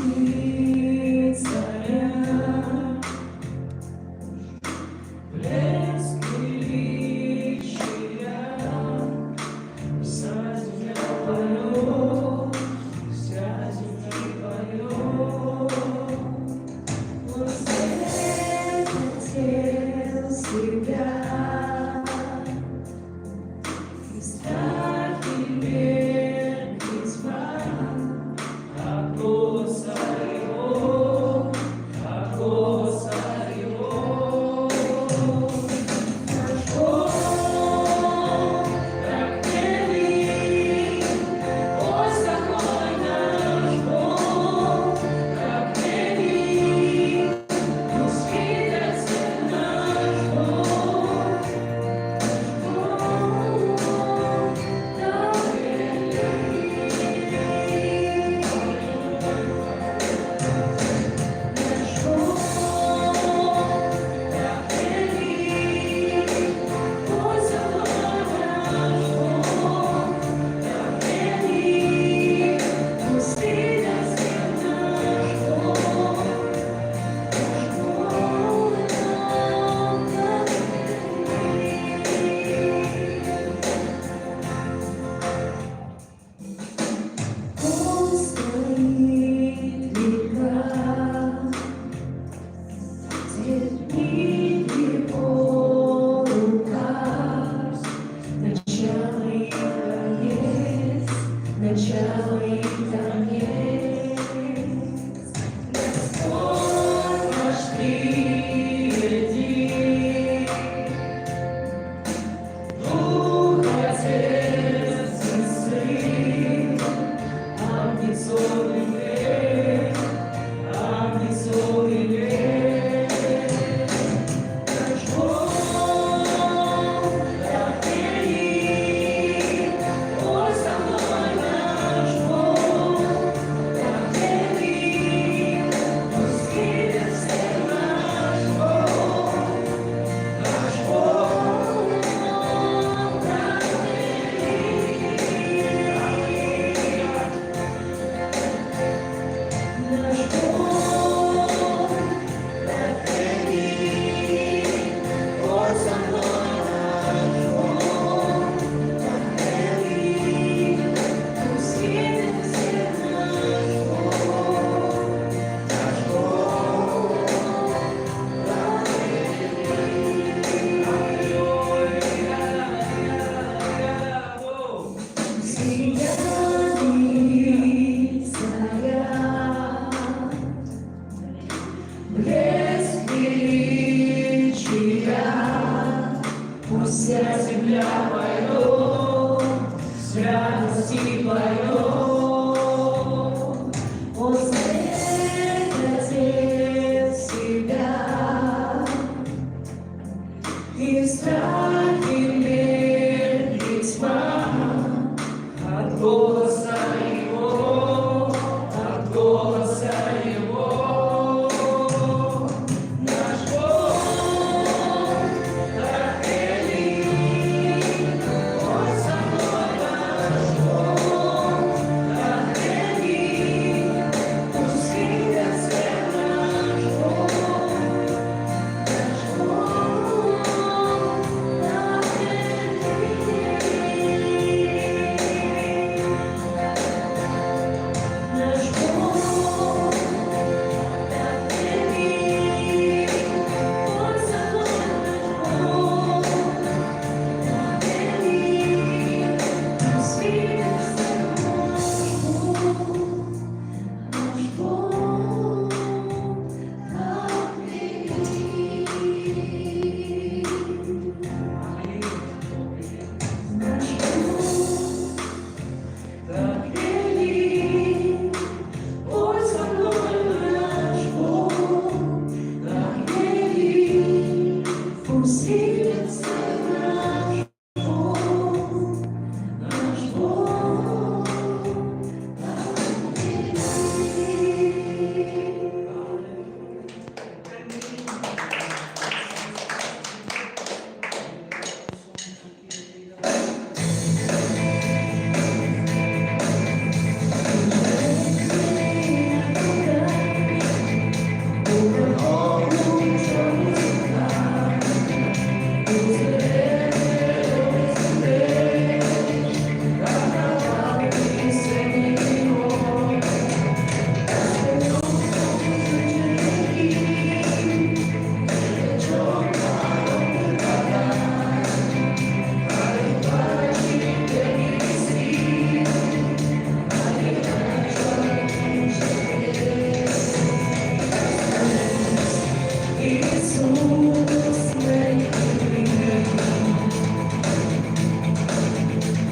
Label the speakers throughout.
Speaker 1: сияние царя, блеск величия, вся земля поет, вся земля поет. Он свет хотел себя. Начало и конец, Господь наш впереди, Дух, Отец и Сын, Агнец огненный, Агнец огненный, наш Бог, как вели, Ой, со мной. Блеск величия, пусть вся земля поет, святости поет. Он свет хотел себя, и в страхе мир и тьма от Бога.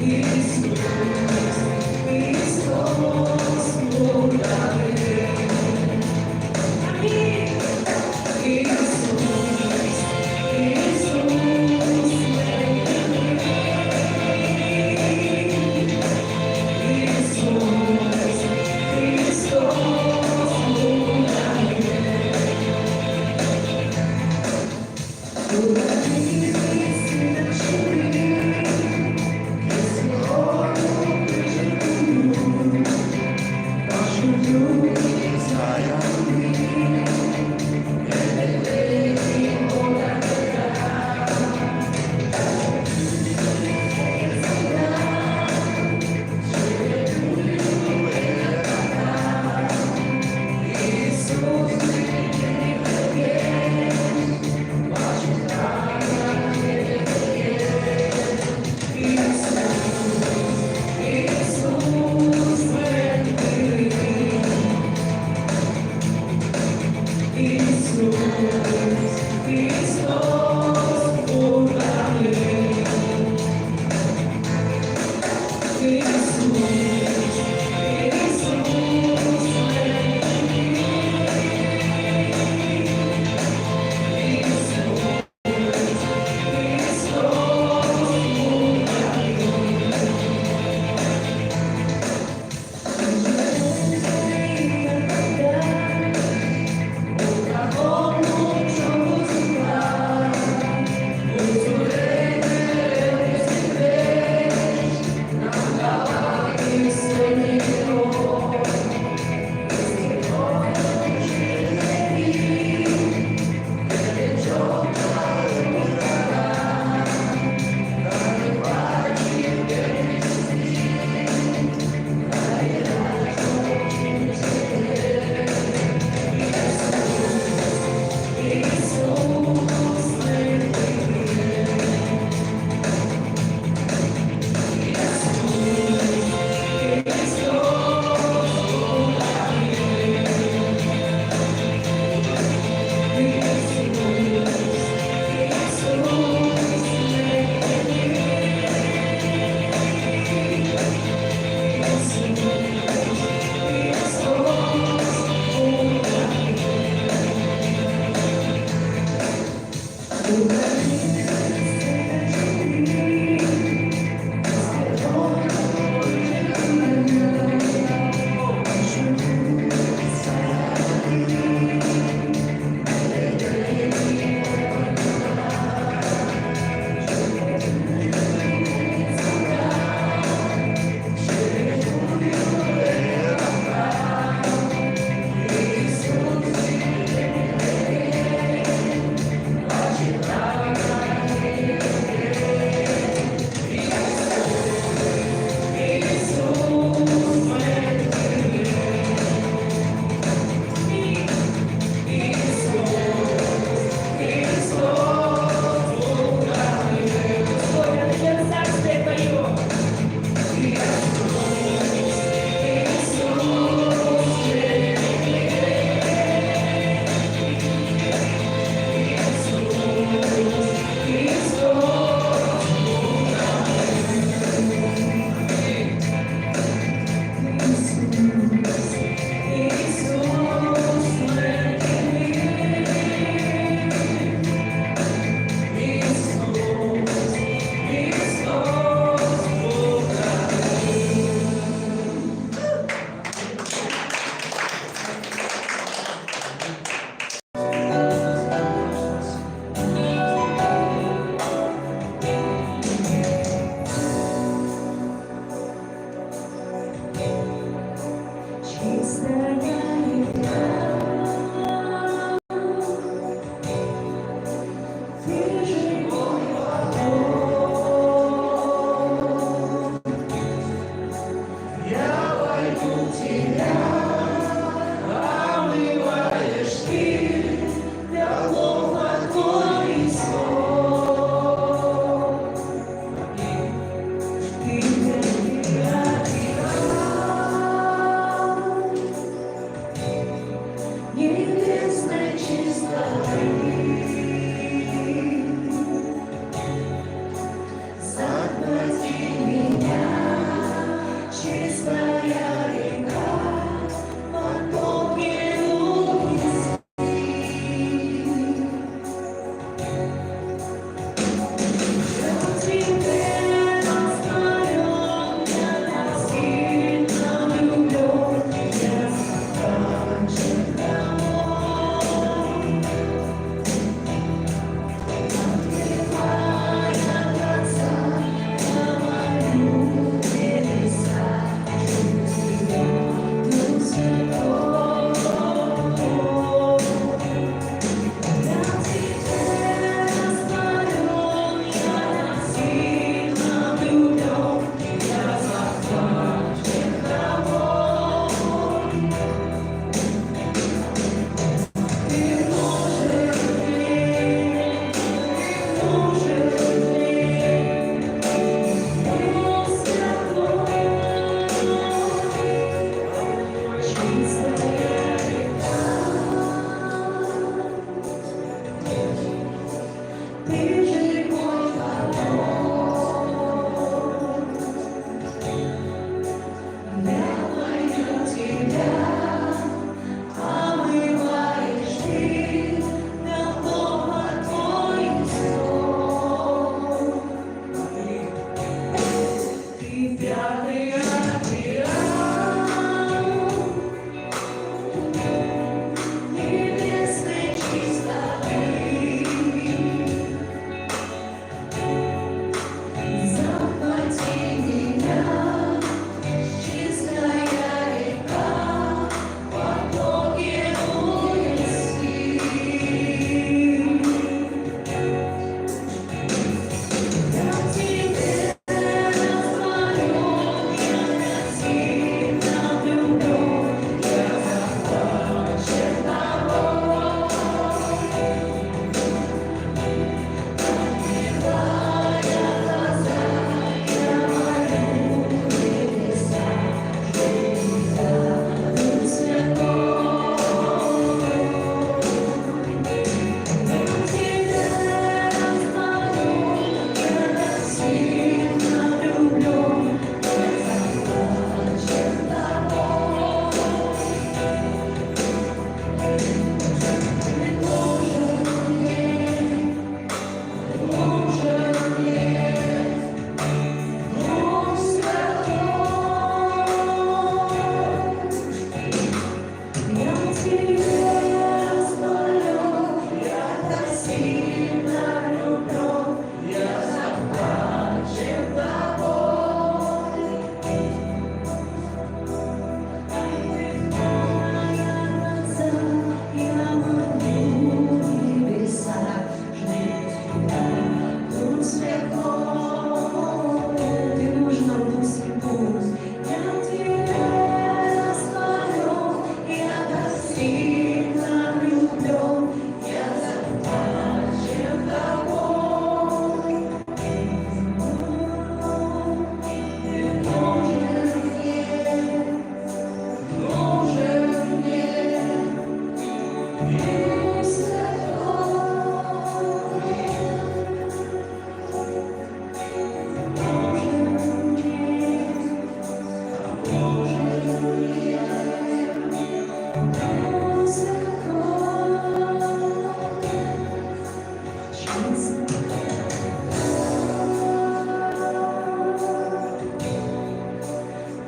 Speaker 1: Иисус, Христос, ударил. Аминь. Иисус, Иисус, Захвати меня. небесной чистоты. Захвати меня, чистая река, потоки унеси. Я тебе распалю, я сильно люблю, я захвачен тобой. Открывая глаза, я молю небеса, жду тебя, Дух Святой. Я тебя распалю, я сильно люблю, я захвачен тобой. Нужен мне Дух Святой. Я тебя распалю, я так сильно люблю, я захвачен тобой. Открывая глаза, я молю небеса, жду тебя, Дух Святой. Ты нужен нам, Дух Святой. Я тебя распалю, я так сильно люблю, я захвачен тобой. Нужен мне Дух Святой.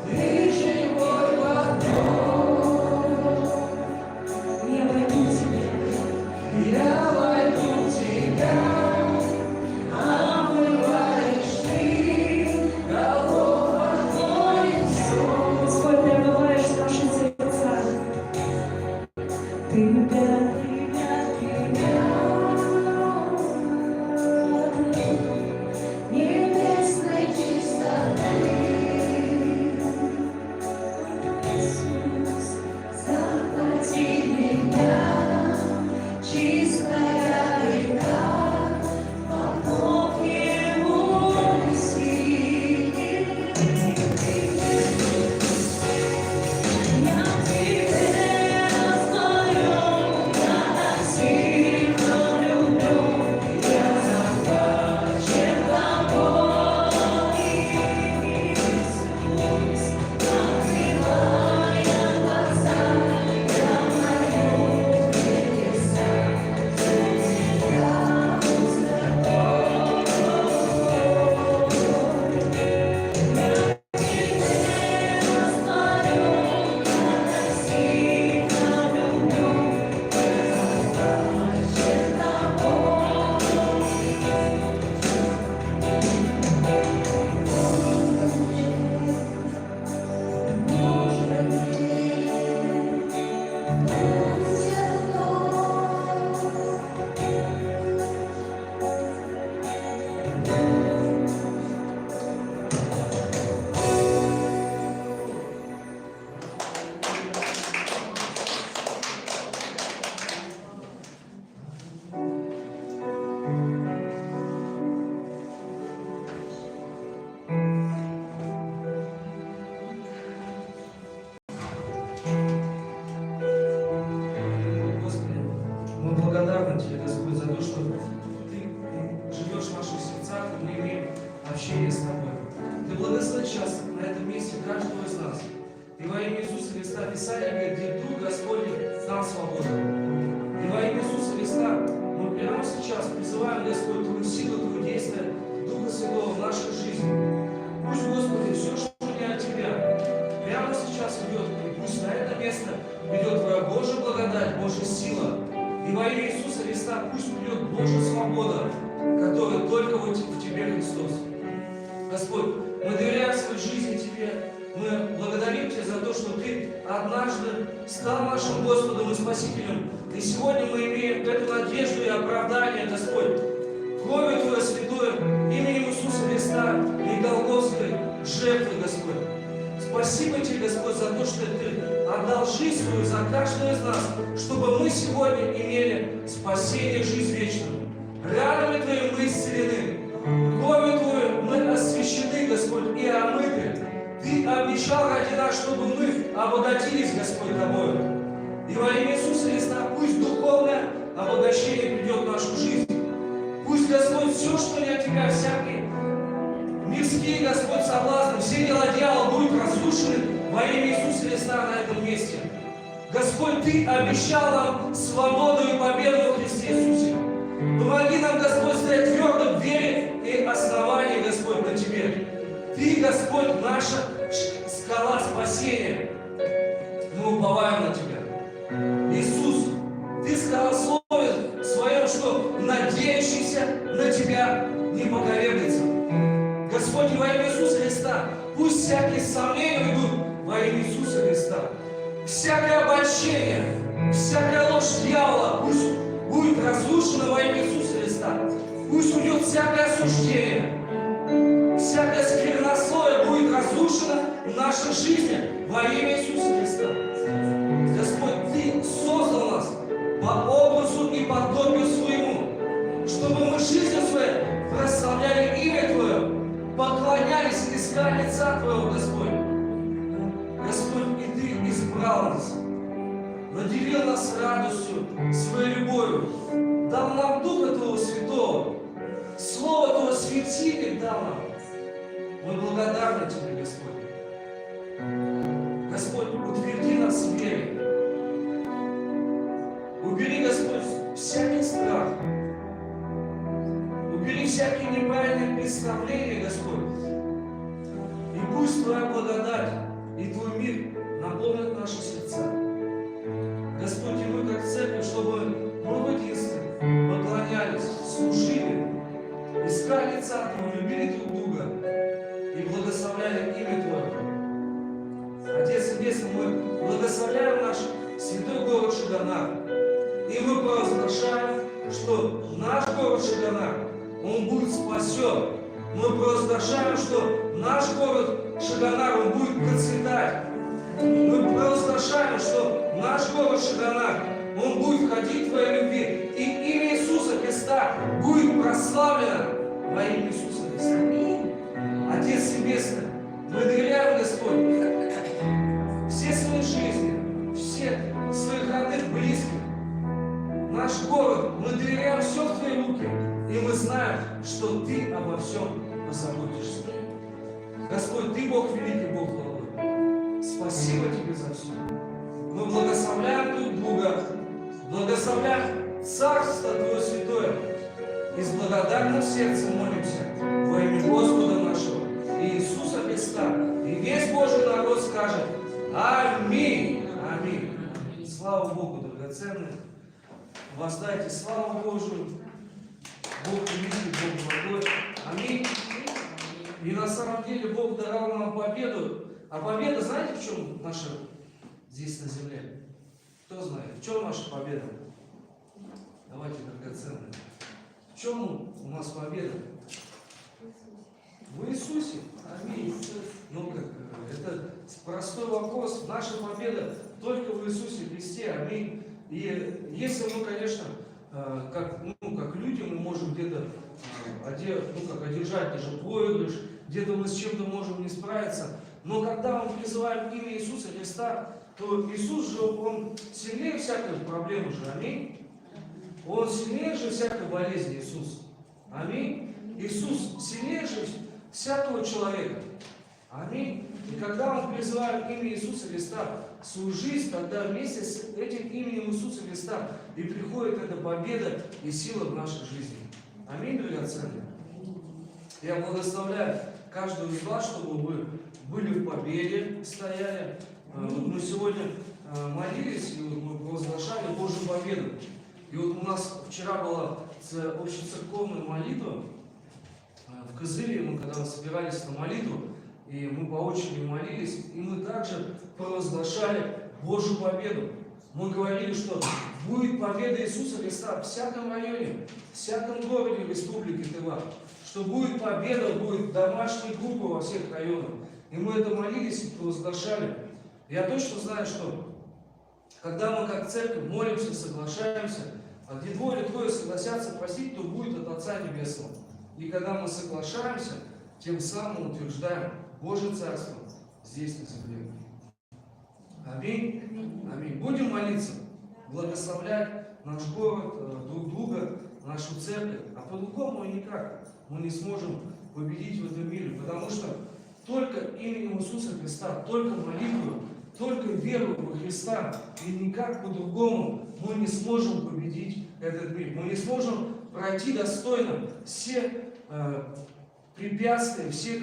Speaker 1: Ты живой водой, я войду в тебя, я войду в тебя, омываешь ты, Голгофа твой Иисус. Господь, пребываешь в наши сердца. Тебя, небесной чистоты. Иисус, захвати меня, чистая река, потоки унеси. Я тебе распалю, я так сильно люблю, я захвачен тобой. Иисус, открывая глаза, я молю небеса, жду тебя, Дух Святой. Я тебе распалю, я так сильно люблю, я захвачен тобой. Нужен мне Дух
Speaker 2: Господи, мы благодарны Тебе, Господь, за то, что Ты живешь в наших сердцах, и мы имеем общение с Тобой. Ты благослови сейчас на этом месте каждого из нас. И во имя Иисуса Христа Писание говорит, где Дух Господень, там свобода. И во имя Иисуса Христа мы прямо сейчас призываем, Господь, Твою силу, Твое действие Духа Святого в нашей жизни. Пусть, Господи, все, что Божья сила. И во имя Иисуса Христа пусть придет Божья свобода, которая только вот в Тебе, Христос. Господь, мы доверяем своей жизни Тебе. Мы благодарим Тебя за то, что Ты однажды стал нашим Господом и Спасителем. И сегодня мы имеем эту надежду и оправдание, Господь, кровью Твоей святой, именем Иисуса Христа и Голгофской жертвы, Господь. Спасибо Тебе, Господь, за то, что Ты отдал жизнь свою за каждого из нас, чтобы мы сегодня имели спасение, жизнь вечную. Ранами Твоими мы исцелены. Кровью Твоей мы освящены, Господь, и омыты. Ты обещал ради нас, чтобы мы обогатились, Господь, Тобою. И во имя Иисуса Христа пусть духовное обогащение придет в нашу жизнь. Пусть, Господь, все, что не от Тебя, всякие мирские, Господь, соблазны, все дела дьявола будут разрушены во имя Иисуса Христа на этом месте. Господь, Ты обещал нам свободу и победу во Христе Иисусе. Помоги нам, Господь, стоять твердо в вере и основании, Господь, на Тебе. Ты, Господь, наша скала спасения. Мы уповаем на Тебя. Иисус, Ты сказал в Слове Своем, что надеющийся на Тебя не поколеблется. Господь, во имя Иисуса Христа, пусть всякие сомнения идут во имя Иисуса Христа. Всякое обольщение, всякая ложь дьявола пусть будет разрушена во имя Иисуса Христа. Пусть уйдет всякое осуждение, всякое сквернословие будет разрушено в нашей жизни во имя Иисуса Христа. Господь, Ты создал нас по образу и подобию Своему, чтобы мы жизнью Своей прославляли имя Твое, поклонялись и искали лица Твоего, Господь. Господь, и Ты избрал нас, наделил нас радостью, Своей любовью, дал нам Духа Твоего Святого, Слово Твое светильник дал нам. Мы благодарны Тебе, Господь. Господь, утверди нас в вере. Убери, Господь, всякий страх. Убери всякие неправильные представления, Господь. И пусть Твоя благодать и Твой мир наполнят наши сердца. Господь, и мы, как церковь, чтобы мы в единстве поклонялись, служили, искали лица Твоего, любили друг друга и благословляли имя Твое. Отец Небесный, мы благословляем наш святой город Шаганар. И мы провозглашаем, что наш город Шаганар, он будет спасен. Мы провозглашаем, что наш город Шаганар, он будет процветать. Мы провозглашаем, что наш город Шаганар, он будет ходить в Твоей любви. И имя Иисуса Христа будет прославлено во имя Иисуса Христа. Отец Небесный, мы доверяем, Господь, все свои жизни, все своих родных, близких, наш город, мы доверяем все в Твои руки, и мы знаем, что Ты обо всем позаботишься. Господь, Ты Бог великий, Бог благой. Спасибо Тебе за все. Мы благословляем друг друга, благословляем Царство Твое Святое, и с благодарным сердцем молимся во имя Господа нашего Иисуса Христа. И весь Божий народ скажет Аминь. Аминь. Слава Богу, драгоценный. Воздайте славу Божию. Бог великий, Бог благой. Аминь. И на самом деле Бог даровал нам победу. А победа, знаете, в чем наша здесь на земле? Кто знает? В чем наша победа? Давайте, драгоценные. В чем у нас победа? В Иисусе. Аминь. Ну, это простой вопрос. Наша победа только в Иисусе Христе. Аминь. И если мы, конечно, как люди, мы можем где-то одержать даже проигрыш, где-то мы с чем-то можем не справиться, но когда мы призываем имя Иисуса Христа, то Иисус же, Он сильнее всякой проблемы же. Аминь. Он сильнее же всякой болезни, Иисус. Аминь. Иисус сильнее же всякого человека. Аминь. И когда мы призываем имя Иисуса Христа в свою жизнь, тогда вместе с этим именем Иисуса Христа и приходит эта победа и сила в нашей жизни. Аминь, драгоценные. Я благословляю каждого из вас, чтобы вы были в победе, стояли. Вот мы сегодня молились, и вот мы провозглашали Божью победу. И вот у нас вчера была общецерковная молитва в Кызыле, мы когда собирались на молитву, и мы по очереди молились, и мы также провозглашали Божью победу. Мы говорили, что будет победа Иисуса Христа в всяком районе, в всяком городе Республики Тыва, что будет победа, будет домашняя группа во всех районах. И мы это молились и провозглашали. Я точно знаю, что когда мы как церковь молимся, соглашаемся, а где двое или трое согласятся просить, то будет от Отца Небесного. И когда мы соглашаемся, тем самым утверждаем Божье Царство здесь на земле. Аминь. Аминь. Будем молиться, благословлять наш город, друг друга, нашу церковь. А по-другому никак мы не сможем победить в этом мире, потому что только именем Иисуса Христа, только молитвой, только верой во Христа и никак по-другому мы не сможем победить этот мир. Мы не сможем пройти достойно все препятствия, все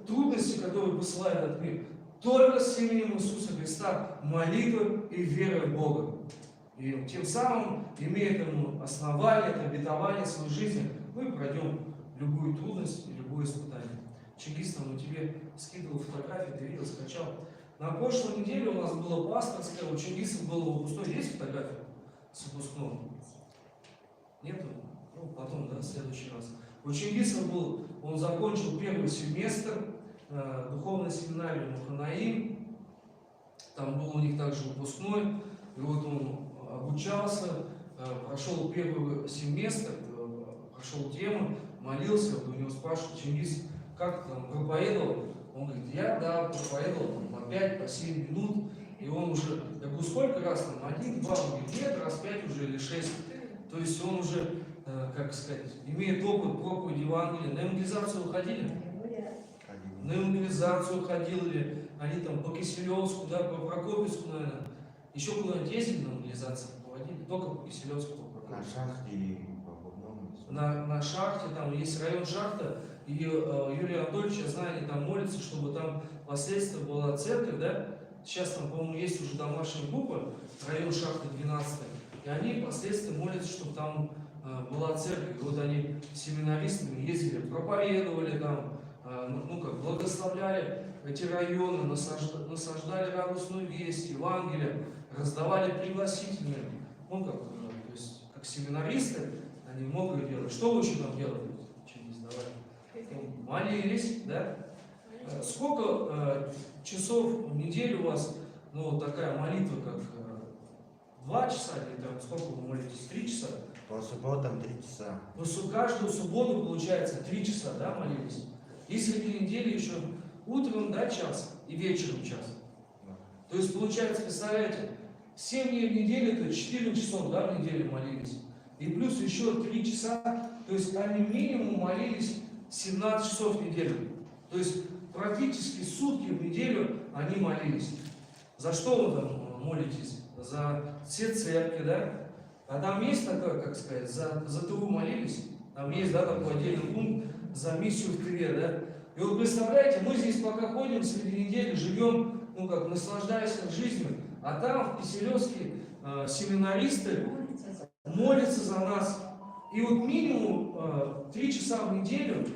Speaker 2: трудности, которые посылает этот мир. Только с именем Иисуса Христа, молитвой и верой в Бога. И тем самым, имея этому основание, это обетование своей жизни, мы пройдем любую трудность и любое испытание. Чингис, там тебе скидывал фотографии, ты видел, скачал. На прошлой неделе у нас было пасторское, у Чингиса было выпускной. Есть фотография с выпускного? Нету? Ну, потом, да, в следующий раз. У Чингиса он закончил первый семестр духовной семинарии Муханаим. Там был у них также выпускной. И вот он обучался, прошел первый семестр, прошел тему, молился, вот у него спрашивают: Чингис, как ты там проповедовал? Он говорит: я, да, проповедовал там, по 5, по 7 минут. И он уже, я говорю, сколько раз там? 1, 2, он говорит, нет, раз 5 уже или 6. То есть он уже, как сказать, имеет опыт проповеди Евангелия. На евангелизацию ходили? На евангелизацию ходили, они там по Киселевску, да, по Прокопьевску, наверное. Еще куда-нибудь ездили на евангелизацию, проводили? Только по Киселевску, по Прокопьевску.
Speaker 3: На шахте и по Бурному.
Speaker 2: На шахте, там есть район шахта, и Юрий Анатольевич, я знаю, они там молятся, чтобы там впоследствии была церковь, да? Сейчас там, по-моему, есть уже домашняя группа, район шахты 12, и они впоследствии молятся, чтобы там была церковь. И вот они семинаристами ездили, проповедовали там, благословляли эти районы, насаждали радостную весть, Евангелие, раздавали пригласительные. То есть, как семинаристы, они многое делают. Что вы еще там делали? Молились, да? Сколько часов в неделю у вас, такая молитва, как 2 часа, или там, сколько вы молитесь? 3 часа?
Speaker 3: По субботам 3 часа.
Speaker 2: Каждую субботу, получается, 3 часа, да, молились? И среди недели еще утром, да, час, и вечером час.
Speaker 3: Да.
Speaker 2: То есть, получается, представляете, 7 дней в неделю, это 4 часов, да, в неделю молились. И плюс еще 3 часа, то есть они минимум молились 17 часов в неделю. То есть практически сутки в неделю они молились. За что вы там молитесь? За все церкви, да? А там есть такое, как сказать, за Тыву молились? Там есть, да, такой отдельный пункт за миссию в Тыве, да? И вот представляете, мы здесь пока ходим среди недели, живем, наслаждаясь жизнью, а там в Киселевске семинаристы молятся за нас. И вот минимум 3 часа в неделю,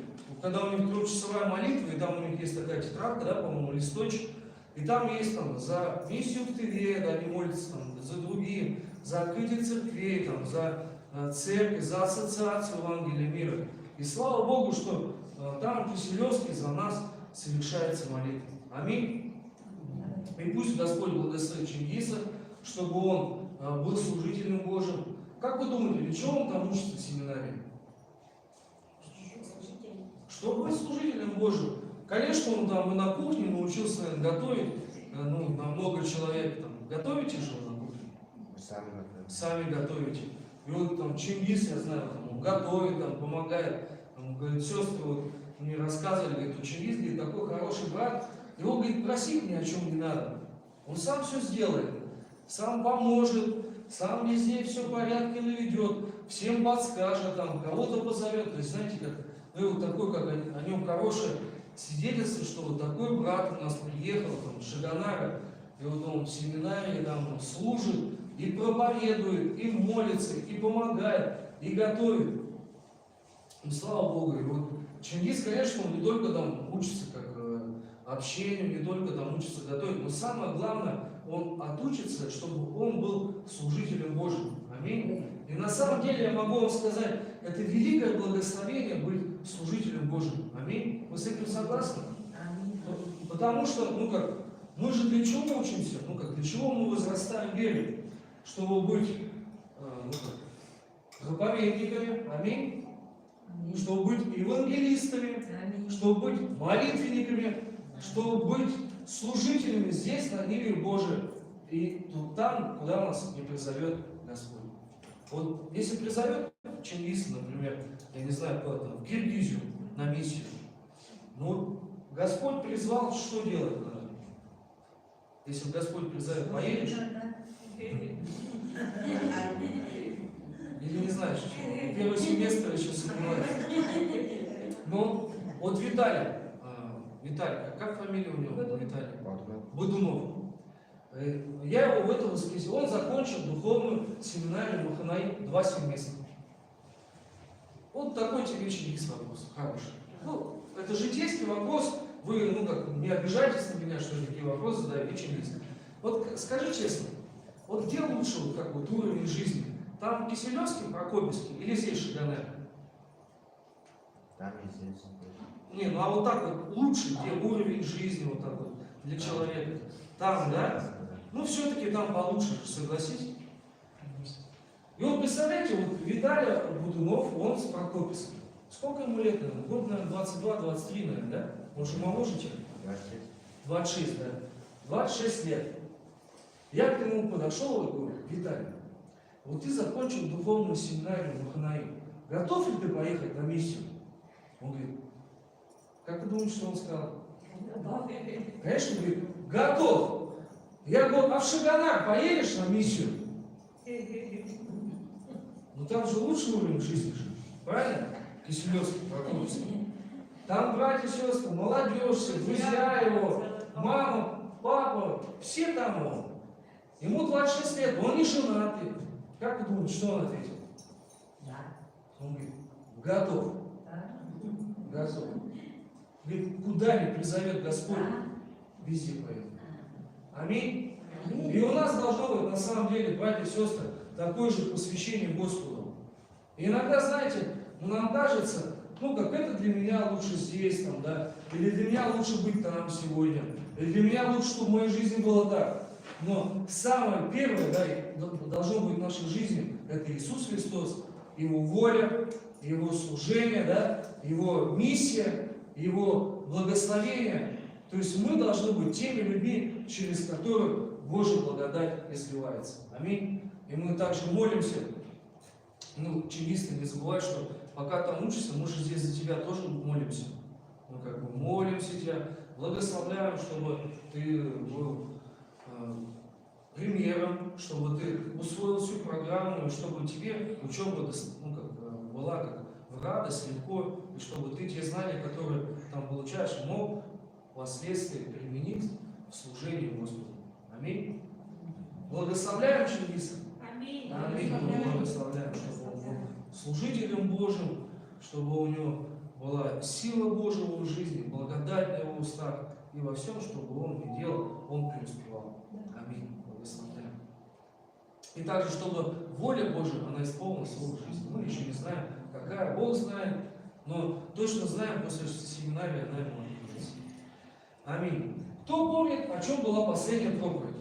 Speaker 2: когда у них 3-часовая молитва, и там у них есть такая тетрадка, да, по-моему, листочек, и там есть там за миссию в Тыве, да, они молятся там, за другие, за открытие церквей, там, за церковь, за ассоциацию Евангелия мира. И слава Богу, что там в Киселевске за нас совершается молитва. Аминь. И пусть Господь благословит Чингиса, чтобы он был служителем Божьим. Как вы думаете, для чего он там учится в семинарии? Чтобы быть служителем Божьим. Конечно, он там и на кухне научился, наверное, готовить, на много человек. Там. Готовите же вы на кухне? Сами готовите. И вот там Чингис, я знаю, там, он готовит, там, помогает. Там, говорит, сестры вот мне рассказывали, говорит, у Чингис, говорит, такой хороший брат, его, говорит, просить ни о чем не надо. Он сам все сделает, сам поможет, сам везде все в порядке наведет, всем подскажет, там, кого-то позовет. То есть, знаете, как, вот такой, как о нем хорошее свидетельствовать, что вот такой брат у нас приехал там, с Шаганара, и вот он в семинарии там служит, и проповедует, и молится, и помогает, и готовит. И слава Богу, и вот Чингис, конечно, он не только там учится как общению, не только там учится готовить, но самое главное, он отучится, чтобы он был служителем Божьим. Аминь. И на самом деле я могу вам сказать, это великое благословение быть служителем Божьим. Аминь. Вы с этим согласны? Потому что, мы же для чего учимся? Для чего мы возрастаем в вере? Чтобы быть проповедниками. Аминь. Чтобы быть евангелистами. Чтобы быть молитвенниками. Чтобы быть служителями здесь, на мире Божьем. И там, куда нас не призовет Господь. Вот если призовет Чингиса, например, я не знаю, куда там, в Киргизию на миссию, Господь призвал, что делать надо? Если Господь призовет, поедешь? Или не знаешь, что? Первый семестр еще сомневаюсь. Вот Виталий, как фамилия у него? Виталий? Бодунов. Я его в это воскресенье, он закончил духовную семинарию Маханаи 2 семестра. Вот такой тебе еще есть вопрос, хороший. Это житейский вопрос, вы, не обижайтесь на меня, что я такие вопросы задаю, Чингис. Вот скажи честно, вот где лучше уровень жизни? Там в Киселевске, Прокопьевске или здесь Шаганар?
Speaker 3: Там и здесь.
Speaker 2: Не, а вот так вот лучше, где уровень жизни вот так вот для человека? Там, да? Все-таки там получше, согласитесь? И вот представляете, Виталий Будунов, он с Прокопьевска. Сколько ему лет, наверное? Год, наверное, 22-23, наверное, да? Он же моложе, чем? 26, да. 26 лет. Я к нему подошел и говорю: Виталий, вот ты закончил духовную семинарию Маханаи. Готов ли ты поехать на миссию? Он говорит: как вы думаете, что он сказал? Конечно, говорит: готов. Я говорю: а в Шаганар поедешь на миссию? Там же лучший уровень жизни же. Правильно? Киселевский, Прокопьевский. Там братья, сестры, молодежь, все, друзья его, мама, папа, все там он. Ему 26 лет, он не женатый. Как вы думаете, что он ответил? Он говорит: готов. Готов. Говорит: куда ни призовет Господь, везде поеду. Аминь. И у нас должно быть, на самом деле, братья и сестры, такое же посвящение Господу. И иногда, знаете, нам кажется, это для меня лучше здесь, там, да, или для меня лучше быть там сегодня, или для меня лучше, чтобы в моей жизни было так. Но самое первое, должно быть в нашей жизни, это Иисус Христос, Его воля, Его служение, Его миссия, Его благословение. То есть мы должны быть теми людьми, через которых Божья благодать изливается. Аминь. И мы также молимся. Чингис, ты не забывай, что пока там учишься, мы же здесь за тебя тоже молимся. Мы молимся тебя, благословляем, чтобы ты был примером, чтобы ты усвоил всю программу, и чтобы тебе учеба была как в радость, легко, и чтобы ты те знания, которые там получаешь, мог впоследствии применить в служении Господу. Аминь. Благословляем Чингиса.
Speaker 4: Аминь.
Speaker 2: Аминь. Благословляем, чтобы он был служителем Божьим, чтобы у него была сила Божья в его жизни, благодать на его устах, и во всем, чтобы он не делал, он преуспевал. Аминь. Благословляем. И также, чтобы воля Божья, она исполнилась в его жизни. Мы еще не знаем, какая, Бог знает, но точно знаем, после семинария она ему откроется. Аминь. Кто помнит, о чем была последняя проповедь?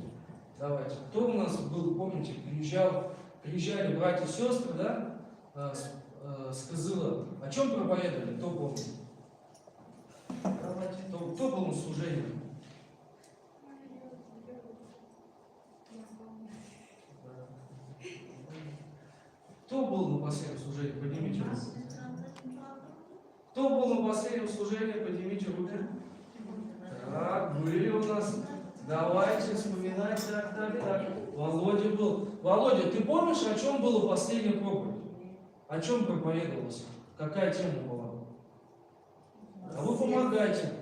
Speaker 2: Давайте. Кто у нас был, помните, приезжали братья и сестры, с Кызыла. О чем проповедовали? Кто помнит? Давайте. Кто был на служении? Кто был на последнем служении? Поднимите руку. Кто был на последнем служении? Поднимите руки. Так, были у нас. Давайте вспоминать. Так. Володя был. Володя, ты помнишь, о чем была последняя проповедь? О чем проповедовалось? Какая тема была? А вы помогайте.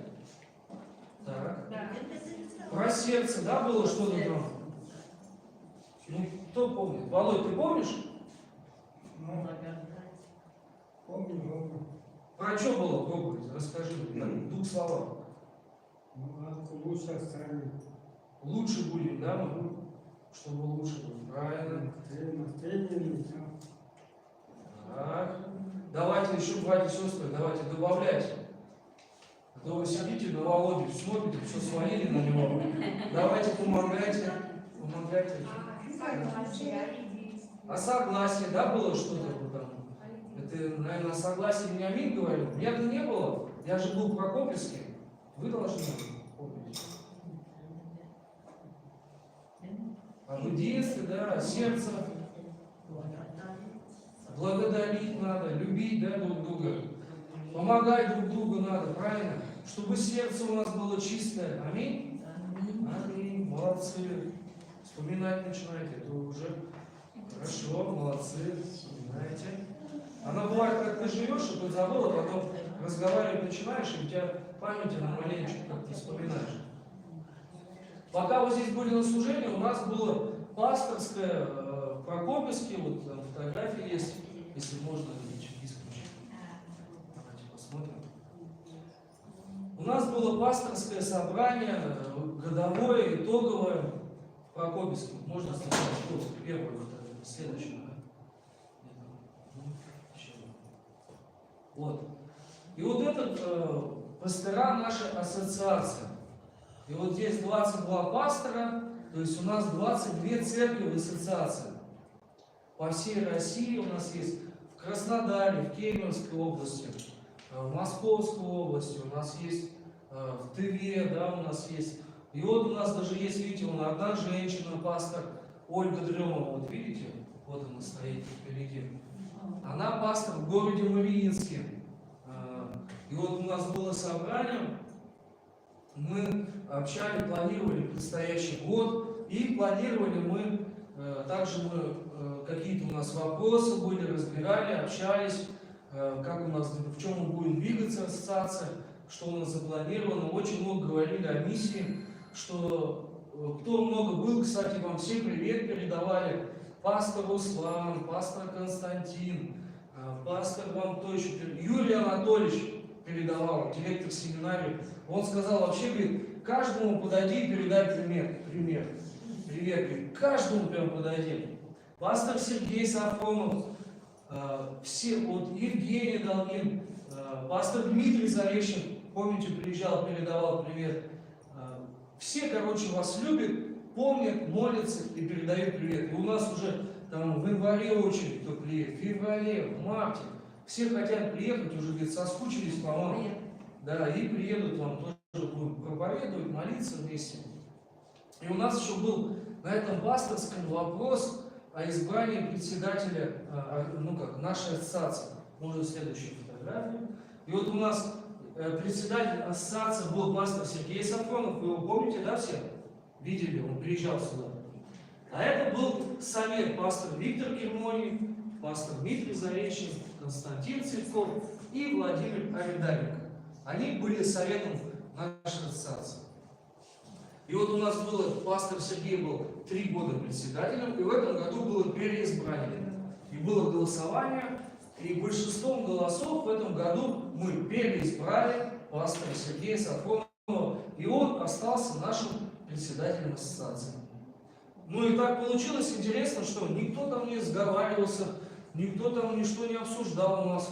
Speaker 2: Про сердце, да, было что-то там? Ну, кто помнит? Володь, ты помнишь?
Speaker 1: Ну, помню.
Speaker 2: Про что было проповедь? Расскажи, в двух словах.
Speaker 1: Ну, лучше стали.
Speaker 2: Лучше будем, да, мы? Чтобы лучше было. Правильно.
Speaker 1: Настроение,
Speaker 2: Так. Давайте еще, братья и сестры, давайте добавляйте. А то вы сидите на Володе, смотрите, все свалили на него. Давайте помогайте. Помогайте. А согласие, да, было что-то там? Это, наверное, согласие мне аминь говорил. Нет, не было. Я же был про Копельский. Вы должны помнить. Об единстве, да, сердце. Благодарить надо, любить, да, друг друга. Помогать друг другу надо, правильно? Чтобы сердце у нас было чистое. Аминь? Аминь. Молодцы. Вспоминать начинаете. Это уже хорошо, молодцы. Вспоминаете. Она бывает, как ты живешь, и ты забыл, а потом разговаривать начинаешь, и у тебя память, она маленечко, как ты вспоминаешь. Пока вы здесь были на служении, у нас было пасторское в Прокопьевске, вот там фотографии есть, если можно, исключить. Давайте посмотрим. У нас было пасторское собрание, годовое, итоговое в Прокопьевске. Можно сказать, что первое, следующее. Вот. И вот это пастора нашей ассоциации. И вот здесь 22 пастора, то есть у нас 22 церкви в ассоциации. По всей России у нас есть в Краснодаре, в Кемеровской области, в Московской области, у нас есть в Тыве, да, у нас есть. И вот у нас даже есть, видите, одна женщина, пастор Ольга Дремова, вот видите, вот она стоит впереди. Она пастор в городе Мариинске. И вот у нас было собрание, мы общались, планировали предстоящий год, и планировали мы, также мы какие-то у нас вопросы были, разбирали, общались, как у нас, в чем мы будем двигаться, ассоциация, что у нас запланировано. Очень много говорили о миссии, что кто много был, кстати, вам всем привет передавали. Пастор Руслан, пастор Константин, пастор вам кто еще, Юрий Анатольевич передавал, директор семинарии. Он сказал, вообще, говорит, каждому подойди и передай привет, говорит, каждому прям подойди. Пастор Сергей Сафронов, все, вот Евгений Долгин, пастор Дмитрий Заречен, помните, приезжал, передавал привет. Все, короче, вас любят, помнят, молятся и передают привет. И у нас уже там в январе очередь кто приедет, в феврале, в марте. Все хотят приехать, уже, говорит, соскучились по вам. Да, и приедут вам тоже будем проповедовать, молиться вместе. И у нас еще был на этом пасторском вопрос о избрании председателя, нашей ассоциации. Можно следующую фотографию. И вот у нас председатель ассоциации был пастор Сергей Сафронов, вы его помните, да, все? Видели, он приезжал сюда. А это был совет пастор Виктор Гермоний, пастор Дмитрий Заречен, Константин Цветков и Владимир Аридаренко. Они были советом нашей ассоциации. И вот у нас было, пастор Сергей был 3 года председателем, и в этом году было переизбрание. И было голосование, и большинством голосов в этом году мы переизбрали пастора Сергея Сафронова, и он остался нашим председателем ассоциации. Ну и так получилось интересно, что никто там не сговаривался, никто там ничто не обсуждал у нас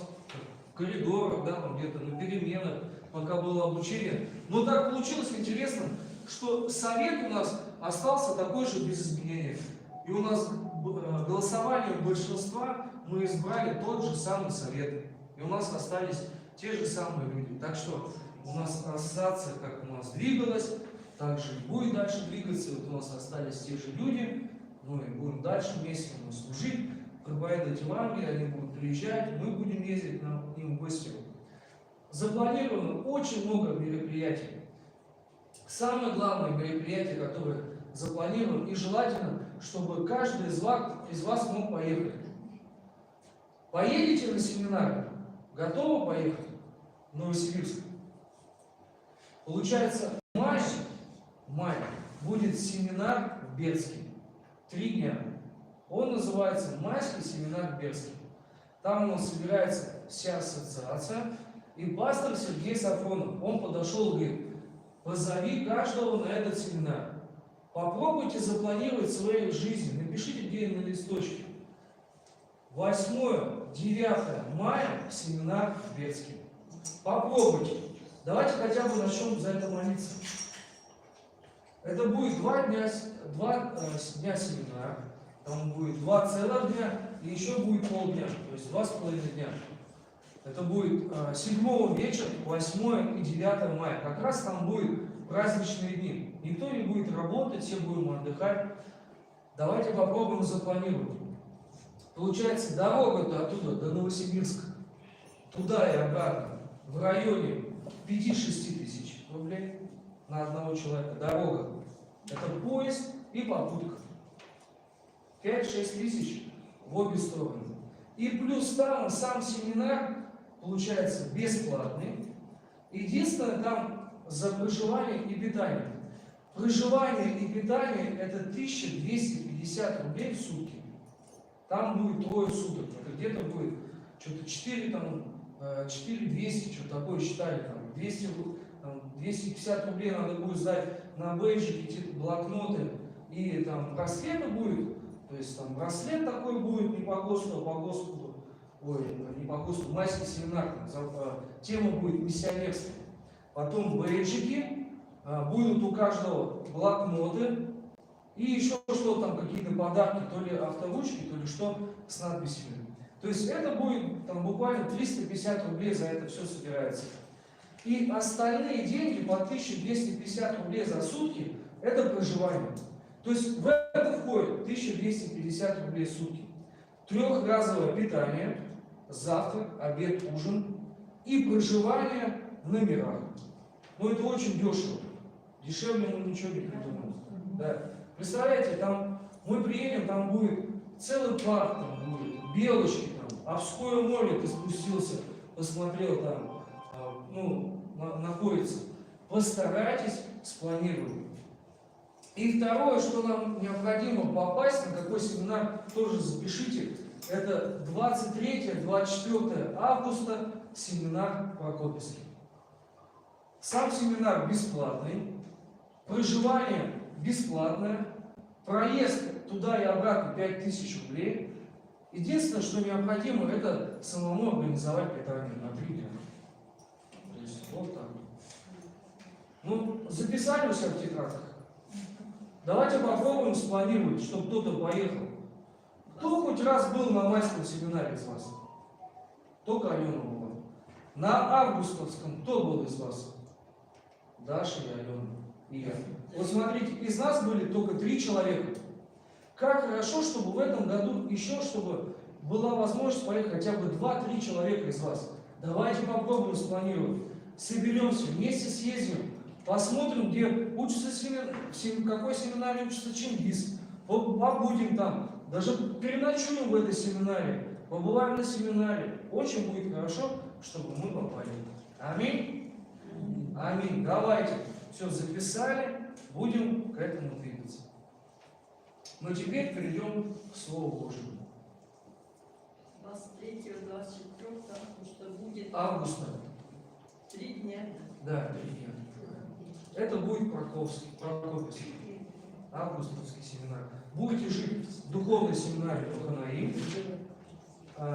Speaker 2: в коридорах, да, там где-то на переменах, пока было обучение. Но так получилось интересно, что совет у нас остался такой же без изменений. И у нас голосование большинства мы избрали тот же самый совет. И у нас остались те же самые люди. Так что у нас ассоциация, как у нас двигалась, так же и будет дальше двигаться. Вот у нас остались те же люди. Ну и будем дальше вместе служить, проповедовать Евангелие, они будут приезжать, мы будем ездить к ним в гости. Запланировано очень много мероприятий. Самое главное мероприятие, которое запланировано, и желательно, чтобы каждый из вас мог поехать. Поедете на семинар? Готовы поехать в Новосибирск? Получается, в мае мая будет семинар в Бердске. 3 дня. Он называется «Майский семинар в Бердске». Там у нас собирается вся ассоциация. И пастор Сергей Сафронов, он подошел и говорит: позови каждого на этот семинар. Попробуйте запланировать свою жизнь. Напишите где на листочке. 8-9 мая семинар в Бердске. Попробуйте. Давайте хотя бы начнем за это молиться. Это будет 2 дня семинара. Там будет 2 целых дня и еще будет полдня, то есть 2,5 дня. Это будет 7 вечера, 8 и 9 мая. Как раз там будут праздничные дни. Никто не будет работать, все будем отдыхать. Давайте попробуем запланировать. Получается, дорога оттуда до Новосибирска, туда и обратно, в районе 5-6 тысяч рублей на одного человека. Дорога. Это поезд и попутка. 5-6 тысяч в обе стороны. И плюс там сам семинар получается бесплатный. Единственное, там за проживание и питание. Проживание и питание это 1250 рублей в сутки. Там будет 3 суток. Это где-то будет что-то 4200, что-то такое считали. Там 250 рублей надо будет сдать на бейджики, типа блокноты. И там браслеты будет. То есть там браслет такой будет не по ГОСТу, а по Господу. Ой, не по ГОСТу, майский семинар. Тема будет миссионерская. Потом бейджики. Будут у каждого блокноты. И еще что там, какие-то подарки, то ли авторучки, то ли что, с надписями. То есть это будет там буквально 350 рублей за это все собирается. И остальные деньги по 1250 рублей за сутки, это проживание. То есть в это входит 1250 рублей в сутки. 3-разовое питание, завтрак, обед, ужин и проживание в номерах. Но это очень дешево. Дешевле мы ничего не придумаем. Да. Представляете, там мы приедем, там будет целый парк, там будет белочки, там, Обское море, ты спустился, посмотрел там, находится. Постарайтесь спланировать. И второе, что нам необходимо попасть, на какой семинар, тоже запишите, это 23-24 августа семинар в Прокопьевске. Сам семинар бесплатный, проживание бесплатное, проезд туда и обратно 5000 рублей. Единственное, что необходимо, это самому организовать питание на 3 дня. То есть вот так. Ну, записали у себя в тетрадках? Давайте попробуем спланировать, чтобы кто-то поехал. Кто хоть раз был на майском семинаре из вас? Только Алена была. На августовском кто был из вас? Даша и Алена. И я. Вот смотрите, из нас были только 3 человека. Как хорошо, чтобы в этом году еще, чтобы была возможность поехать хотя бы 2-3 человека из вас. Давайте попробуем спланировать. Соберемся, вместе съездим, посмотрим, где учится в какой семинаре учится Чингис. Побудем там, даже переночуем в этой семинаре, побываем на семинаре. Очень будет хорошо, чтобы мы попали. Аминь? Аминь. Давайте. Все записали, будем к этому двигаться. Но теперь перейдем к Слову Божьему.
Speaker 4: 23-24 августа будет
Speaker 2: Августа.
Speaker 4: 3 дня.
Speaker 2: Да, 3 дня. Это будет Прокопьевский. Августовский семинар. Будете жить в духовной семинаре Паханаим.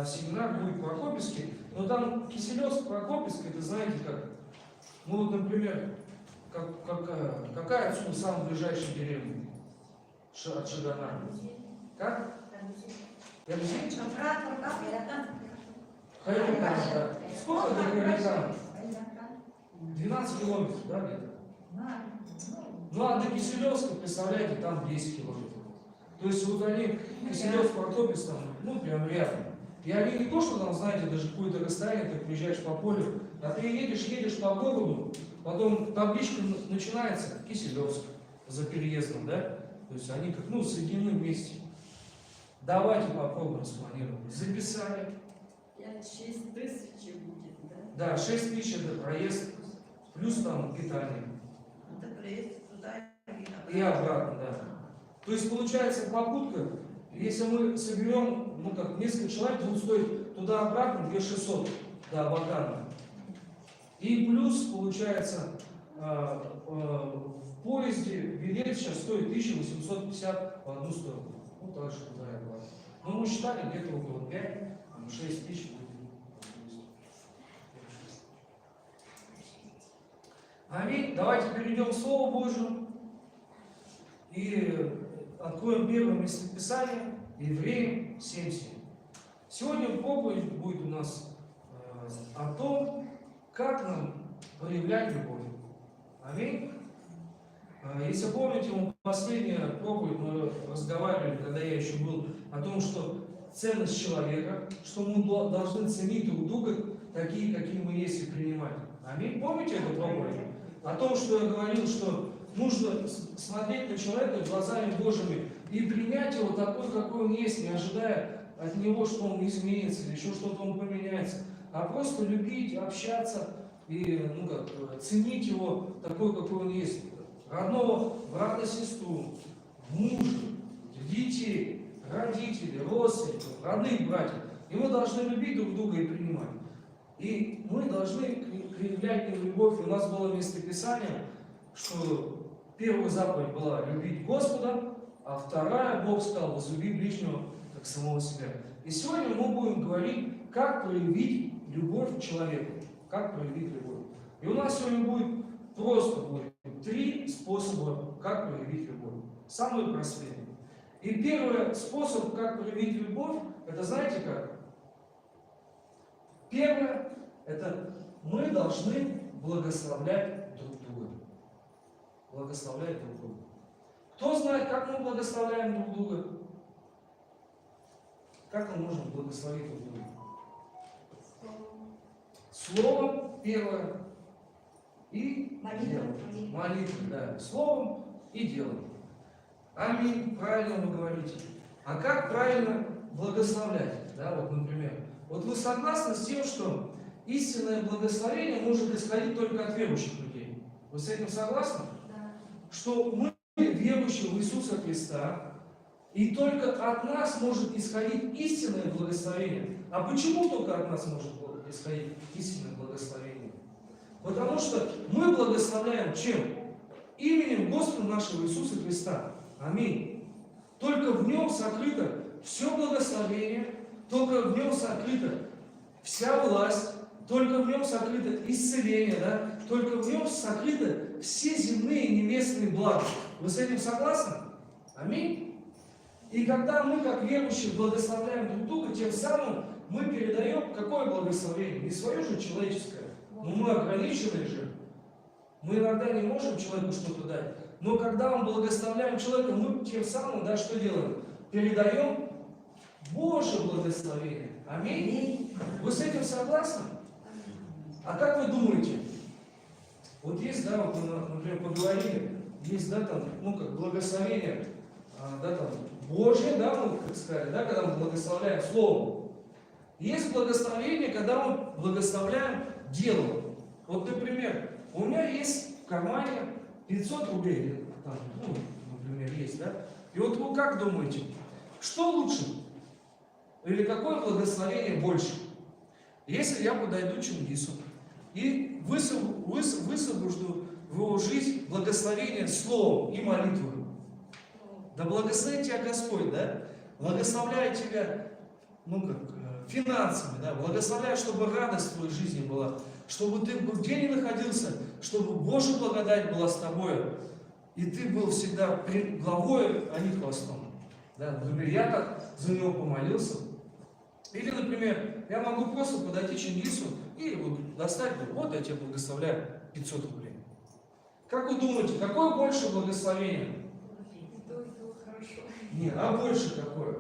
Speaker 2: Семинар будет Прокопьевский. Но там Киселевск, Прокопьевск, это знаете как? Ну вот, например, какая отсюда самая ближайшая деревня? От Шагана. Как? Ябзин? Хайрукан, да. Сколько до Хайрукана? 12 километров, да, где-то? Ну, а до Киселевска, представляете, там 10 километров. То есть вот они, Киселевск, Прокопьевск, там, ну, прям рядом. И они не то, что там, знаете, даже какое-то расстояние, ты приезжаешь по полю, а ты едешь по городу, потом табличка начинается, Киселевск, за переездом, да? То есть они как, соединены вместе. Давайте попробуем спланировать. Записали.
Speaker 4: 5-6 тысяч будет, да?
Speaker 2: Да, 6 тысяч это проезд, плюс там питание.
Speaker 4: Это проезд туда
Speaker 2: И обратно, да. То есть получается попутка, если мы соберем, ну как, несколько человек, будет стоить туда-обратно 2600 до Абакана. И плюс, получается, в поезде билет сейчас стоит 1850 в одну сторону. Ну, так что туда и обратно. Но мы считали где-то около 5-6 тысяч. Аминь. Давайте перейдем к Слову Божьему и откроем первое местописание, Евреям 7:7. Сегодня проповедь будет у нас о том, как нам проявлять любовь. Аминь. Если помните, последняя проповедь мы разговаривали, когда я еще был, о том, что ценность человека, что мы должны ценить друг друга такие, какие мы есть, и принимать. Аминь. Помните эту проповедь? О том, что я говорил, что нужно смотреть на человека глазами Божьими и принять его такой, какой он есть, не ожидая от него, что он изменится или еще что-то он поменяется, а просто любить, общаться и ценить его такой, какой он есть. Родного брата, сестру, мужа, детей, родителей, родственников, родных братьев. И мы должны любить друг друга и принимать. И мы должны проявлять им любовь. У нас было местописание, что первая заповедь была любить Господа, а вторая, Бог сказал, возлюби ближнего, как самого себя. И сегодня мы будем говорить, как проявить любовь к человеку. Как проявить любовь. И у нас сегодня будет просто 3 способа, как проявить любовь. Самые простые. И первый способ, как проявить любовь, это знаете как? Первое, это мы должны благословлять друг друга. Благословлять друг друга. Кто знает, как мы благословляем друг друга? Как мы можем благословить друг друга? Словом, первое, и делом. Молитва, да. Словом и делом. Аминь. Правильно вы говорите. А как правильно благословлять? Да, вот, например. Вот вы согласны с тем, что истинное благословение может исходить только от верующих людей? Вы с этим согласны?
Speaker 4: Да.
Speaker 2: Что мы верующие в Иисуса Христа, и только от нас может исходить истинное благословение. А почему только от нас может исходить истинное благословение? Потому что мы благословляем чем? Именем Господа нашего Иисуса Христа. Аминь. Только в Нем сокрыто все благословение, только в Нем сокрыта вся власть, только в Нем сокрыто исцеление, да? Только в Нем сокрыты все земные и небесные блага. Вы с этим согласны? Аминь. И когда мы, как верующие, благословляем друг друга, тем самым мы передаем какое благословение? Не свое же человеческое, но мы ограничены же. Мы иногда не можем человеку что-то дать. Но когда мы благословляем человека, мы тем самым, да, что делаем? Передаем Божье благословение. Аминь. Вы с этим согласны? А как вы думаете? Вот есть, да, вот мы, например, поговорили, есть, да, там, как благословение, да, там, Божье, да, мы, как сказали, да, когда мы благословляем Словом. Есть благословение, когда мы благословляем делом. Вот, например, у меня есть в кармане 500 рублей, там, например, есть, да? И вот вы как думаете, что лучше? Или какое благословение больше? Если я подойду к Чингису и высвобожду в его жизнь благословение словом и молитвой. Да благословит тебя Господь, да? Благословляет тебя, финансами, да? Благословляет, чтобы радость в твоей жизни была, чтобы ты где ни находился, чтобы Божья благодать была с тобой, и ты был всегда главой, а не хвостом. Да? Например, я так за него помолился. Или, например, я могу просто подойти к Чингису и достать, вот я тебе благословляю 500 рублей. Как вы думаете, какое больше благословение?
Speaker 4: Хорошо.
Speaker 2: Нет, а больше какое?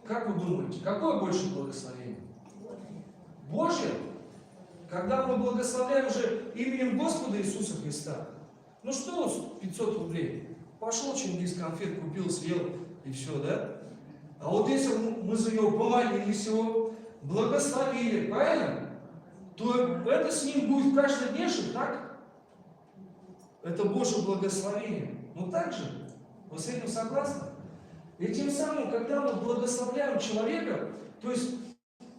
Speaker 2: Как вы думаете, какое больше благословение? Божье? Когда мы благословляем же именем Господа Иисуса Христа. Ну что 500 рублей? Пошел Чингис, конфет купил, съел и все, да? А вот если мы за него помолились его, благословили, правильно? То это с ним будет каждодневно, так? это Божье благословение. Но также, вы с этим согласны? И тем самым, когда мы благословляем человека, то есть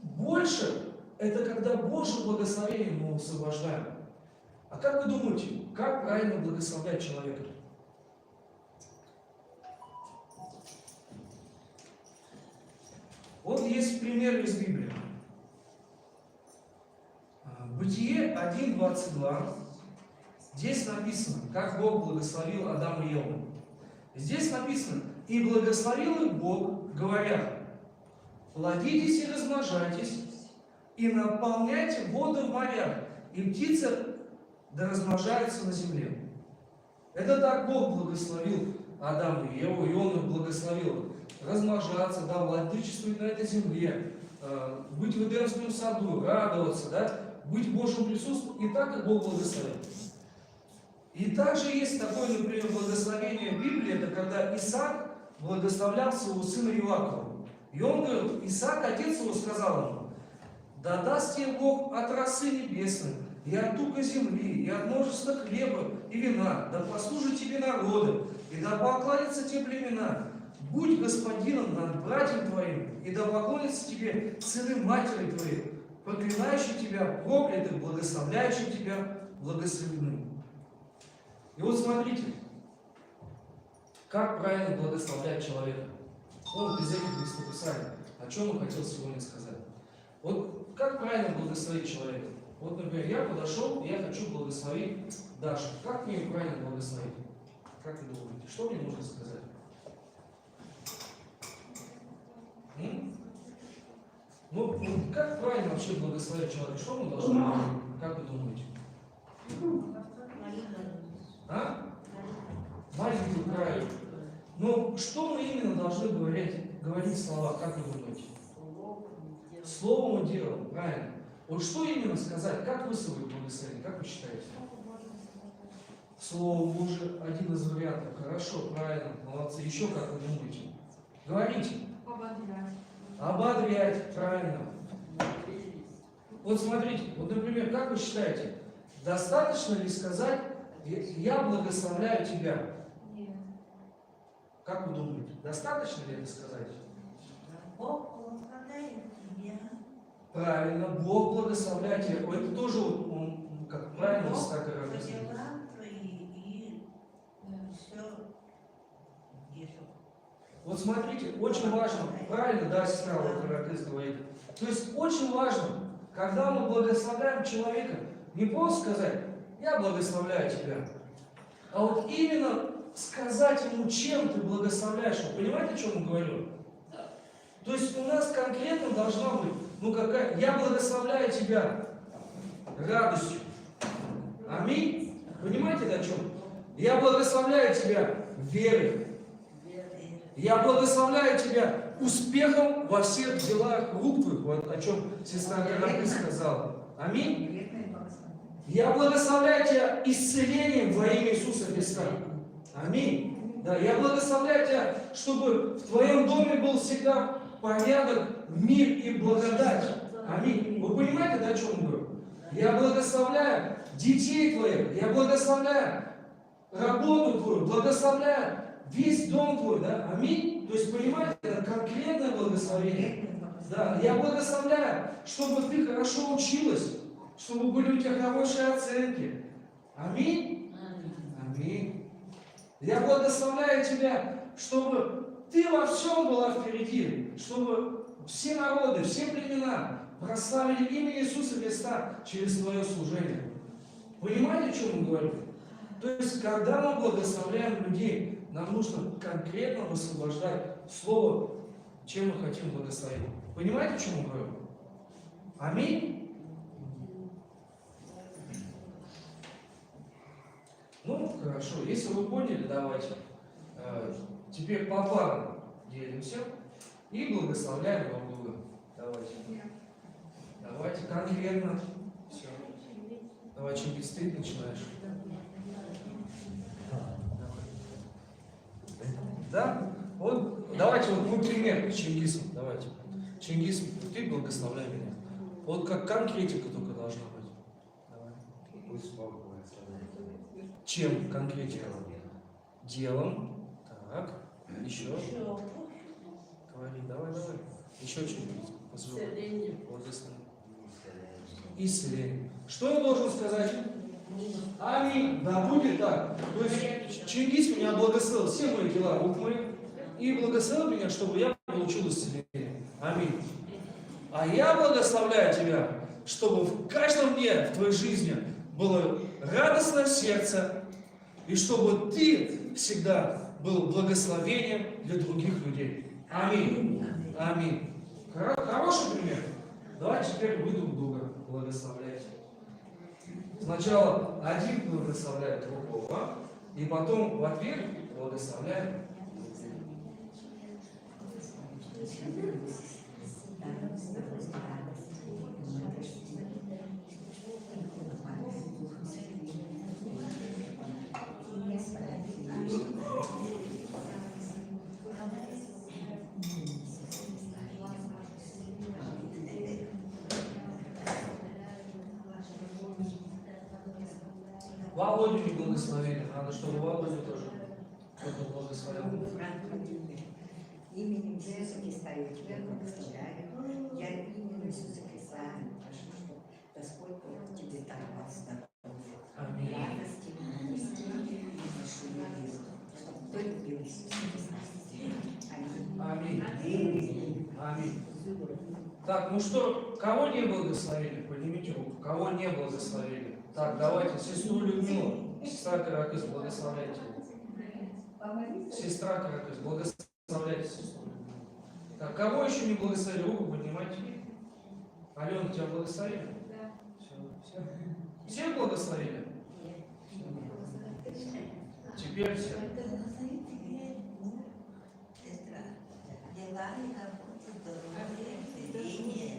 Speaker 2: больше это когда Божье благословение мы высвобождаем. А как вы думаете, как правильно благословлять человека? Вот есть пример из Библии. Бытие 1:22. Здесь написано, как Бог благословил Адама и Еву. Здесь написано: «И благословил их Бог, говоря: плодитесь и размножайтесь, и наполняйте воды в морях, и птицы да размножаются на земле». Это так Бог благословил Адама и Еву, и Он их благословил размножаться, да, владычествовать на этой земле, быть в Эдемском саду, радоваться, да, быть в Божьем присутствии, и так, как Бог благословил. И также есть такое, например, благословение в Библии, это когда Исаак благословлял своего сына Иакова. И он говорит, Исаак, отец его, сказал ему: «Да даст тебе Бог от росы небесной, и от тука земли, и от множества хлеба и вина, да послужат тебе народы, и да поклонятся тебе племена. Будь господином над братьям твоим, и да поклонятся тебе сыны матери твоей, проклинающие тебя проклятых, благословляющие тебя благословенным». И вот смотрите, как правильно благословлять человека. Вот из этих местописаний, о чем он хотел сегодня сказать. Вот как правильно благословить человека? Вот, например, я подошел, и я хочу благословить Дашу. Как мне ее правильно благословить? Как вы думаете, что мне нужно сказать? Ну, вот как правильно вообще благословить человека? Что мы должны делать? Как вы думаете? А? Маленькую краю. Но что мы именно должны говорить слова, как вы думаете? Словом и делом, правильно. Вот что именно сказать, как высвоить благословение, как вы считаете? Слово Божие один из вариантов. Хорошо, правильно, молодцы. Еще как вы думаете? Говорите.
Speaker 4: Ободрять.
Speaker 2: Ободрять, правильно. Вот смотрите, вот, например, как вы считаете, достаточно ли сказать: «Я благословляю тебя»?
Speaker 4: Нет.
Speaker 2: Как вы думаете, достаточно ли это сказать?
Speaker 5: Бог благословляет тебя.
Speaker 2: Правильно, Бог благословляет тебя. Это тоже, он, как правильно,
Speaker 5: Бог
Speaker 2: так и
Speaker 5: по
Speaker 2: написано.
Speaker 5: делам твои и все.
Speaker 2: Вот смотрите, очень важно, правильно, да, сестра Каракыс говорит. То есть очень важно, когда мы благословляем человека, не просто сказать: «Я благословляю тебя», а вот именно сказать ему, чем ты благословляешь. Вы понимаете, о чем я говорю? То есть у нас конкретно должна быть, какая: «Я благословляю тебя радостью». Аминь. Понимаете, о чем? «Я благословляю тебя верой». «Я благословляю тебя успехом во всех делах рук твоих», вот о чем сестра Каракыс сказала. Аминь. «Я благословляю тебя исцелением во имя Иисуса Христа». Аминь. Да, я благословляю тебя, чтобы в твоем доме был всегда порядок, мир и благодать. Аминь. Вы понимаете, о чем я говорю? Я благословляю детей твоих, я благословляю работу твою, благословляю весь дом твой, да? Аминь. То есть, понимаете, это конкретное благословение. Да, я благословляю, чтобы ты хорошо училась, чтобы были у тебя хорошие оценки. Аминь. Аминь. Я благословляю тебя, чтобы ты во всем была впереди, чтобы все народы, все племена прославили имя Иисуса Христа через твое служение. Понимаете, о чем я говорю? То есть, когда мы благословляем людей, нам нужно конкретно высвобождать слово, чем мы хотим благословить. Понимаете, о чем я говорю? Аминь. Ну, хорошо. Если вы поняли, давайте. Теперь по парам делимся и благословляем друг друга. Давайте. Давайте конкретно. Все. Давай, Чингис, ты начинаешь. Да? Вот, давайте вот мы пример Чингисом. Давайте. Чингис, ты благословляй меня. Вот как конкретика только должна быть. Давай.
Speaker 3: Пусть Бог благословляет.
Speaker 2: Чем конкретнее? Делом. Так. Еще.
Speaker 5: Еще.
Speaker 2: Говори, давай. Еще что-нибудь.
Speaker 4: Исцеление.
Speaker 2: Исцеление. Что я должен сказать? Аминь. Да будет так. То есть Чингис меня благословил все мои дела рук моих и благословил меня, чтобы я получил исцеление. Аминь. А я благословляю тебя, чтобы в каждом дне в твоей жизни было радостное сердце, и чтобы ты всегда был благословением для других людей. Аминь. Аминь. Хороший пример. Давайте теперь вы друг друга благословляйте. Сначала один благословляет другого, и потом в ответ благословляет. Володю не благословили. Надо, чтобы Володю тоже кто-то благословил.
Speaker 6: Именем Иисуса Христа я тебя благословляю. Я именем Иисуса Христа прошу, чтобы Господь Бог тебе даровал здоровье,
Speaker 2: Аминь.
Speaker 6: радости, мудрости и отношения веры, чтобы ты любил Иисуса Христа. Аминь.
Speaker 2: Аминь. Аминь. Так, ну что, кого не благословили? Поднимите руку. Кого не благословили? Так, давайте, сестру Людмилу, сестра Каракыс, благословляйте. Сестра Каракыс, благословляйте сестру. Так, кого еще не благословили? Руку поднимайте. Алена, тебя благословили?
Speaker 4: Да.
Speaker 2: Все. Всех благословили? Теперь все.
Speaker 5: Дела и работы, здоровье, исцеление.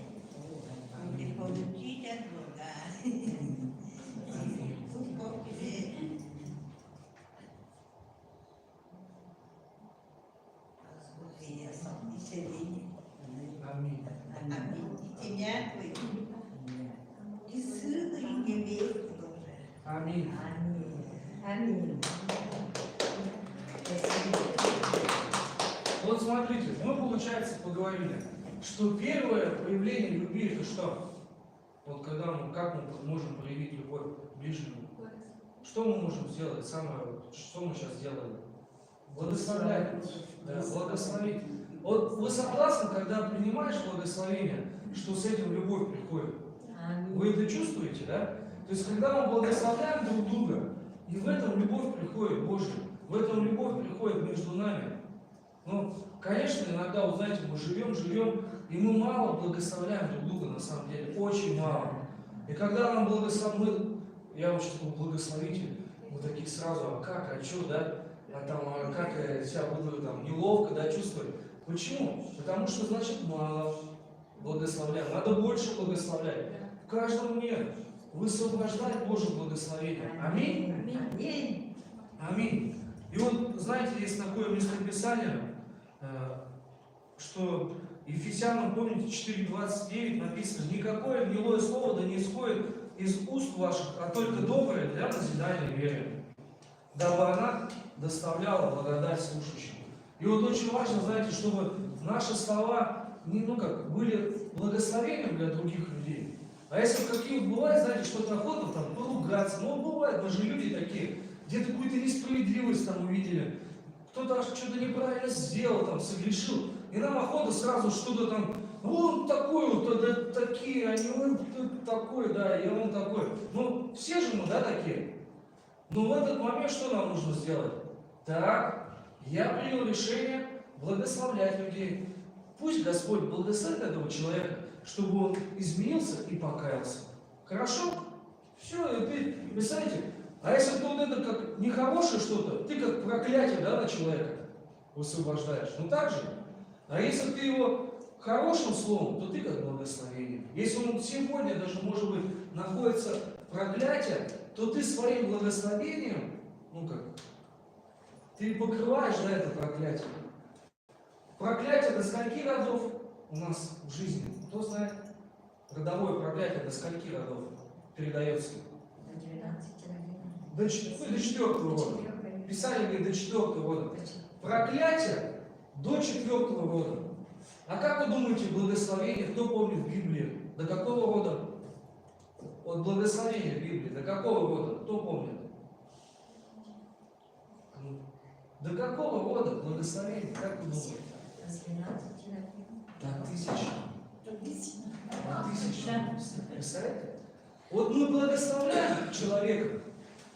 Speaker 5: И получить от Бога. Пусть Бог тебе исцеление.
Speaker 2: Аминь.
Speaker 5: Аминь. И тебя твоих. И сына, и невесту тоже.
Speaker 2: Аминь.
Speaker 6: Аминь.
Speaker 2: Вот смотрите, мы, получается, поговорили, что первое проявление любви это что? Вот когда мы, как мы можем проявить любовь к ближнему? Что мы можем сделать? Самое, что мы сейчас делаем? Благословлять. Да, благословить. Вот вы согласны, когда принимаешь благословение, что с этим любовь приходит? Вы это чувствуете, да? То есть, когда мы благословляем друг друга, и в этом любовь приходит Божья, в этом любовь приходит между нами. Ну, конечно, иногда, вот знаете, мы живем, и мы мало благословляем друг друга, на самом деле, очень мало. И когда нам благословляют, я очень такой благословитель, мы такие сразу, а как, а что, да? А как я себя буду там неловко, да, чувствовать. Почему? Потому что, значит, мало благословляем. Надо больше благословлять. В каждом дне высвобождать Божье благословение. Аминь.
Speaker 6: Аминь.
Speaker 2: Аминь. И вот, знаете, есть такое местописание, что Ефесянам, помните, 4:29 написано: «Никакое гнилое слово да не исходит из уст ваших, а только доброе для назидания веры, дабы она доставляла благодать слушающим». И вот очень важно, знаете, чтобы наши слова были благословением для других людей. А если какие-то бывает, знаете, что-то охота там поругаться, бывает, мы же люди такие, где-то какую-то несправедливость там увидели, кто-то что-то неправильно сделал, там, согрешил, и нам охота сразу что-то там, он такой вот, да, такие, они, он такой, да, и он такой. Все же мы, да, такие. Но в этот момент что нам нужно сделать? Так, я принял решение благословлять людей. Пусть Господь благословит этого человека, чтобы он изменился и покаялся. Хорошо? Все, и ты, представляете, а если ты вот это как нехорошее что-то, ты как проклятие, да, на человека высвобождаешь. Так же? А если ты его хорошим словом, то ты как благословение. Если он сегодня даже, может быть, находится проклятие, то ты своим благословением, ты покрываешь, да, это проклятие. Проклятие до скольки родов у нас в жизни? Кто знает? Родовое проклятие до скольки родов передается?
Speaker 6: До 12 родов.
Speaker 2: до 4-го рода. Писание говорит до 4-го рода. Проклятие до 4-го рода. А как вы думаете, благословение, кто помнит в Библии? До какого рода? От благословения в Библии. До какого рода? Кто помнит? До какого рода благословение? Как вы думаете? До 1000. До 1000. Представляете? Вот мы благословляем человека.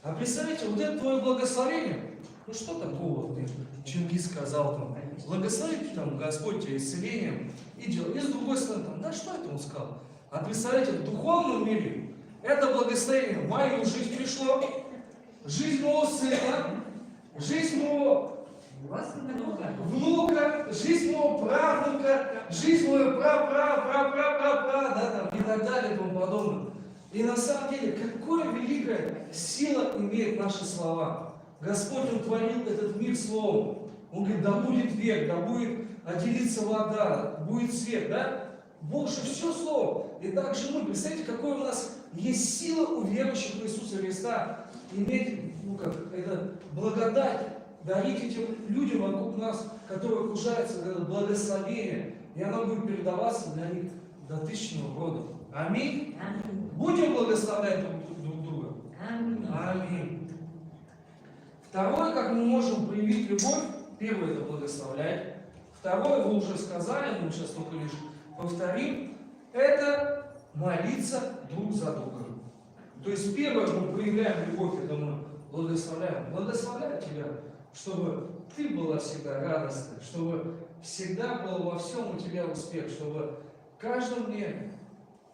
Speaker 2: А представляете, вот это твое благословение, ну что такого, вот, Чингис сказал там, благословит там Господь тебя исцелением и дело. И с другой стороны, там, да что это он сказал? А представляете, в духовном мире это благословение в мою жизнь пришло, жизнь моего сына, жизнь моего внука, жизнь моего правнука, жизнь моего да, там, и так далее и тому подобное. И на самом деле, какая великая сила имеют наши слова. Господь утворил этот мир словом. Он говорит, да будет век, да будет отделиться вода, будет свет, да? Больше все слово. И также мы, представьте, какой у нас есть сила у верующих в Иисуса Христа иметь, ну как, это благодать, дарить этим людям вокруг нас, которые окружаются, это благословение, и оно будет передаваться для них до 1000-го рода. Аминь.
Speaker 6: Аминь.
Speaker 2: Будем благословлять друг друга.
Speaker 6: Аминь.
Speaker 2: Аминь. Второе, как мы можем проявить любовь, первое это благословлять. Второе, вы уже сказали, мы сейчас только лишь повторим, это молиться друг за друга. То есть первое, мы проявляем любовь, это мы благословляем. Благословляю тебя, чтобы ты была всегда радостной, чтобы всегда был во всем у тебя успех, чтобы в каждом дне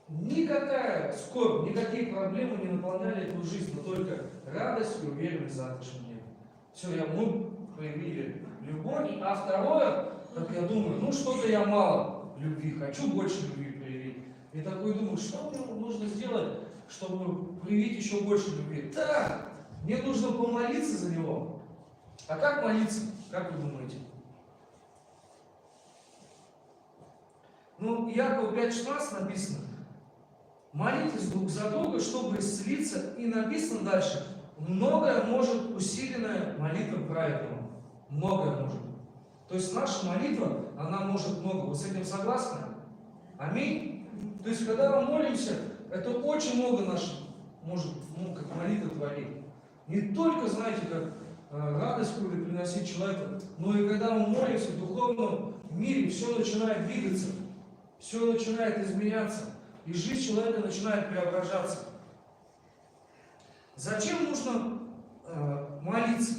Speaker 2: никакая скорбь, никакие проблемы не наполняли твою жизнь, но только радость и уверенность в завтрашнем дне. Все, мы проявили любовь. А второе, как я думаю, ну что-то я мало любви, хочу больше любви проявить. И такой думаю, что мне нужно сделать, чтобы проявить еще больше любви? Да, мне нужно помолиться за него. А как молиться? Как вы думаете? Ну, Иакова 5:16 написано, молитесь друг за друга, чтобы исцелиться, и написано дальше, многое может усиленная молитва праведного. Многое может. То есть наша молитва, она может много. Вы с этим согласны? Аминь. То есть, когда мы молимся, это очень много наших может, как молитва творить. Не только, знаете, как радость какую-то приносить человеку, но и когда мы молимся в духовном мире, все начинает двигаться, все начинает изменяться, и жизнь человека начинает преображаться. Зачем нужно молиться?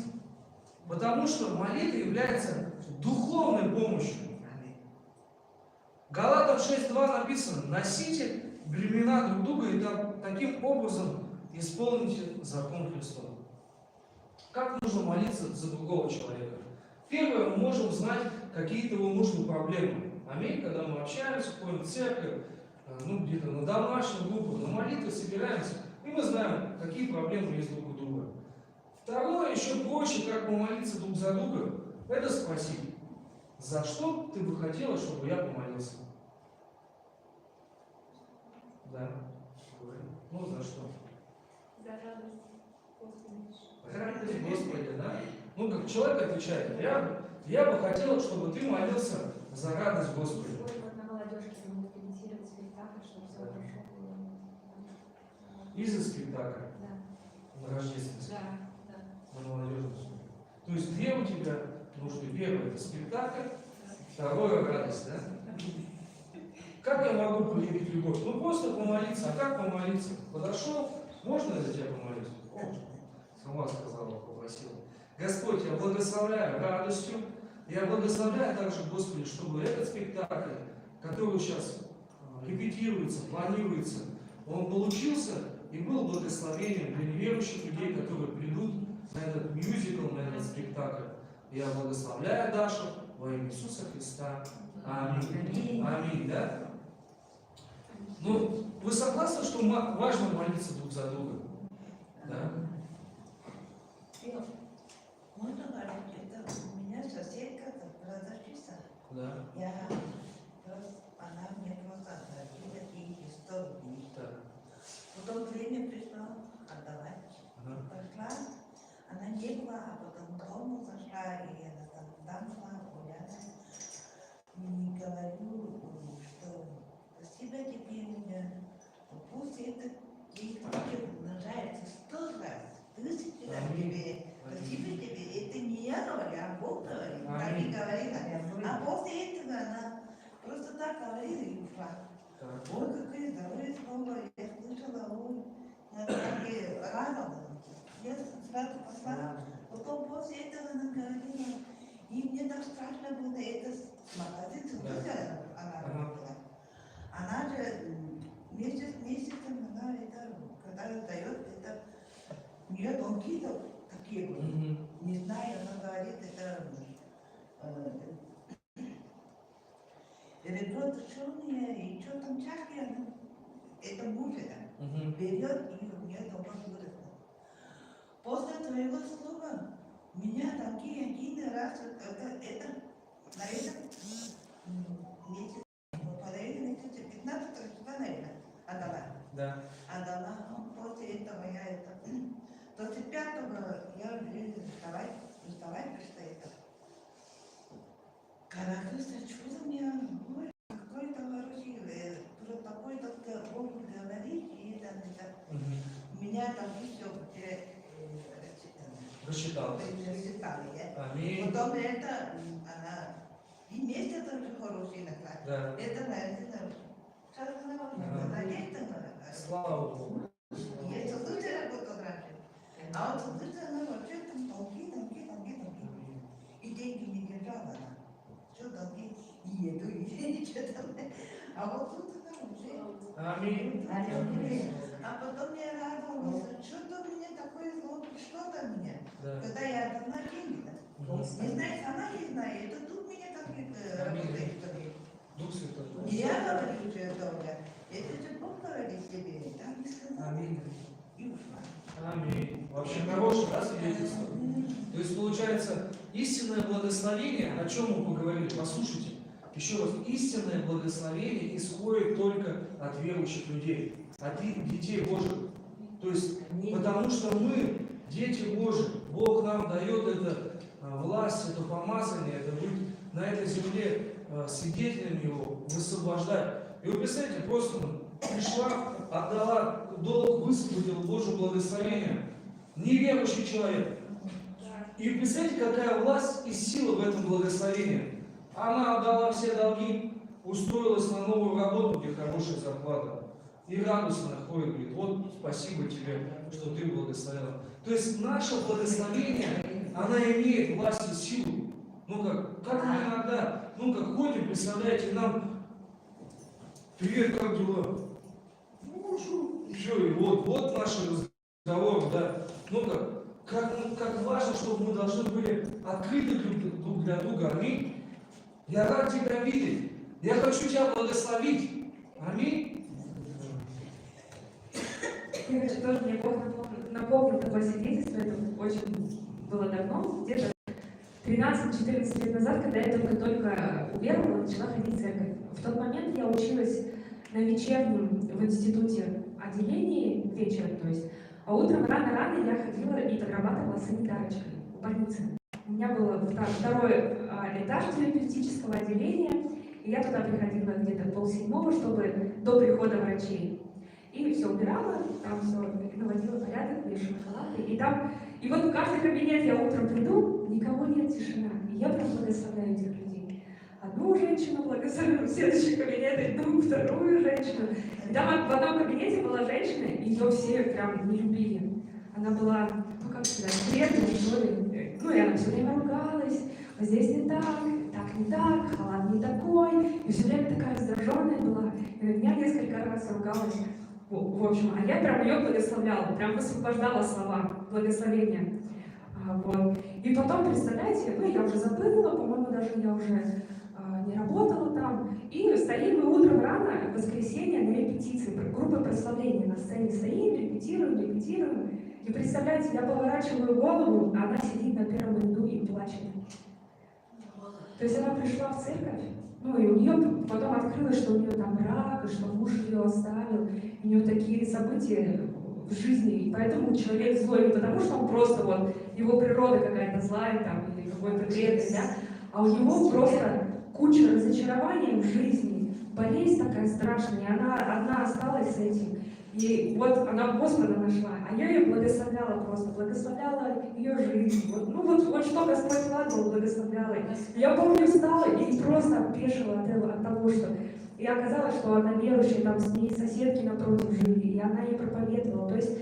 Speaker 2: Потому что молитва является духовной помощью. Галатам 6:2 написано, носите бремена друг друга и таким образом исполните закон Христов. Как нужно молиться за другого человека? Первое, мы можем знать какие-то его нужные проблемы. Аминь, когда мы общаемся, ходим в церковь, ну где-то на домашнюю группу, на молитвы собираемся, и мы знаем, какие проблемы есть друг у друга. Второе, еще проще, как помолиться друг за друга, это спросить, за что ты бы хотела, чтобы я помолился? Да. Ну, за что?
Speaker 4: За радость Господи.
Speaker 2: Радость Господи, да? Ну, как человек отвечает, я бы хотел, чтобы ты молился за радость Господи.
Speaker 4: Вот на молодежке мы репетировать спектакль, чтобы все хорошо было.
Speaker 2: Из-за спектакля
Speaker 4: Да.
Speaker 2: на рождественский,
Speaker 4: Да.
Speaker 2: на молодежный. То есть две у тебя нужны. Первое это спектакль, второе радость, да? Как я могу проявить любовь? Ну просто помолиться. А как помолиться? Подошел, можно я за тебя помолюсь? Сама сказала, попросила. Господь, я благословляю радостью, я благословляю также, Господи, чтобы этот спектакль, который сейчас репетируется, планируется, он получился и был благословением для неверующих людей, которые придут на этот мюзикл, на этот спектакль. Я благословляю Дашу во имя Иисуса Христа. Аминь. Аминь, да? Ну, вы согласны, что важно молиться друг за друга? Да?
Speaker 5: Можно говорить, это у меня соседка, продавщица.
Speaker 2: Да.
Speaker 5: Она мне просто такие 100 дней.
Speaker 2: Так.
Speaker 5: Потом время пришло отдавать. пошла, она не была, а потом к дому зашла, и она там шла гулять. И говорю, что спасибо тебе, меня. Пусть это ей умножается 100 раз, 1000 раз тебе. Спасибо тебе. Это не я говорю, а Бог говорит. Так и говорила. А после этого она просто так говорила и ушла. Ой, какое здоровое слово. Я слышала, ой, я так и радовалась. Я сразу пошла. Потом после этого она говорила, и мне так страшно было это смотреть, она работала. Она же месяц месяцем, она это, когда дает, это у нее тонкие такие были. Не знаю, она говорит, это ребро тушеное, и что там чашки, она, это муж это, берет, и у нее дома выросло. После твоего слова меня такие один раз, это на этом месяце, половину месяца, 15 числа, наверное, отдала.
Speaker 2: Да.
Speaker 5: Отдала, после этого я это, 25-го я вставай, пришла это. Каракуста, что за меня, ой, какой-то хороший, про такой-то Бог говорит, и это, меня там все
Speaker 2: Рассчитал.
Speaker 5: рассчитали.
Speaker 2: Аминь.
Speaker 5: Потом это, она, и месяц тоже хороший нашла.
Speaker 2: Да.
Speaker 5: Это, наверное,
Speaker 2: Слава Богу.
Speaker 5: я слушала работу раньше. А вот слушала, она вообще там долги. И деньги не держала она. Все долги, и еду, и ничего там. А вот тут она уже.
Speaker 2: Аминь.
Speaker 5: А потом я радовалась, что-то у меня такое зло пришло до меня.
Speaker 2: Да.
Speaker 5: Когда я отдала деньги. Не знает, она не знает. Это тут меня так работает.
Speaker 2: Дух Святой.
Speaker 5: Не я говорю, что это у меня. Это же Бог говорит тебе. Так не сказал.
Speaker 2: Аминь.
Speaker 5: И ушла.
Speaker 2: Аминь. Вообще хорошее, да, свидетельство? То есть получается истинное благословение, о чем мы поговорили, послушайте, еще раз, истинное благословение исходит только от верующих людей, от детей Божьих. То есть, потому что мы, дети Божьи, Бог нам дает это власть, это помазание, это быть на этой земле свидетелями Его, высвобождать. И вы представляете, просто пришла, отдала долг, высвободила Божье благословение. Неверующий человек. И представляете, какая власть и сила в этом благословении. Она отдала все долги, устроилась на новую работу, где хорошая зарплата. И радостно ходит, говорит, вот спасибо тебе, что ты благословила. То есть наше благословение, она имеет власть и силу. Ну как мы иногда, ходим, представляете, нам, привет, как дела? Все, и вот наши разговоры, да. Как важно, чтобы мы должны были открыты друг для друга. Аминь. Я рад тебя видеть. Я хочу тебя благословить. Аминь.
Speaker 4: Я хочу тоже, мне Бог напомнил такое свидетельство, это очень было давно, где-то 13-14 лет назад, когда я только уверовала, начала ходить в церковь. В тот момент я училась на вечернем в институте отделении вечером, то есть, а утром рано-рано я ходила и подрабатывала санитарочкой в больнице. У меня был второй этаж терапевтического отделения, и я туда приходила где-то 6:30, чтобы до прихода врачей. И все убирала, там все наводила порядок, вешала халаты. И вот в каждый кабинет я утром приду, никого нет, тишина. И я прям благословляю этих людей. Одну женщину благословлю, в следующий кабинет иду, вторую женщину. И там в одном кабинете была женщина, и ее все прям не любили. Она была, как сказать, вредная, что ли. И она все время ругалась, вот здесь не так, халат не такой. И все время такая раздраженная была. И на меня несколько раз ругалась. В общем, а я прям ее благословляла, прям высвобождала слова благословения. Вот. И потом, представляете, я уже забыла, по-моему, даже я уже не работала там. И стоим мы утром рано, в воскресенье, на репетиции, группы прославления. На сцене стоим, репетируем. И представляете, я поворачиваю голову, а она сидит на первом ряду и плачет. То есть она пришла в церковь, и у нее потом открылось, что у нее там рак, и что муж ее оставил. У нее такие события в жизни. И поэтому человек злой не потому, что он просто вот, его природа какая-то злая там, или какой-то вредный, да, а у него просто куча разочарований в жизни, болезнь такая страшная, и она одна осталась с этим. И вот она Господа нашла, а я ее благословляла просто, благословляла ее жизнь. Вот, ну вот что Господь вкладывал, благословляла. Я помню, встала и просто опешила от того, что... И оказалось, что она верующая, там с ней соседки напротив жили, и она ей проповедовала. То есть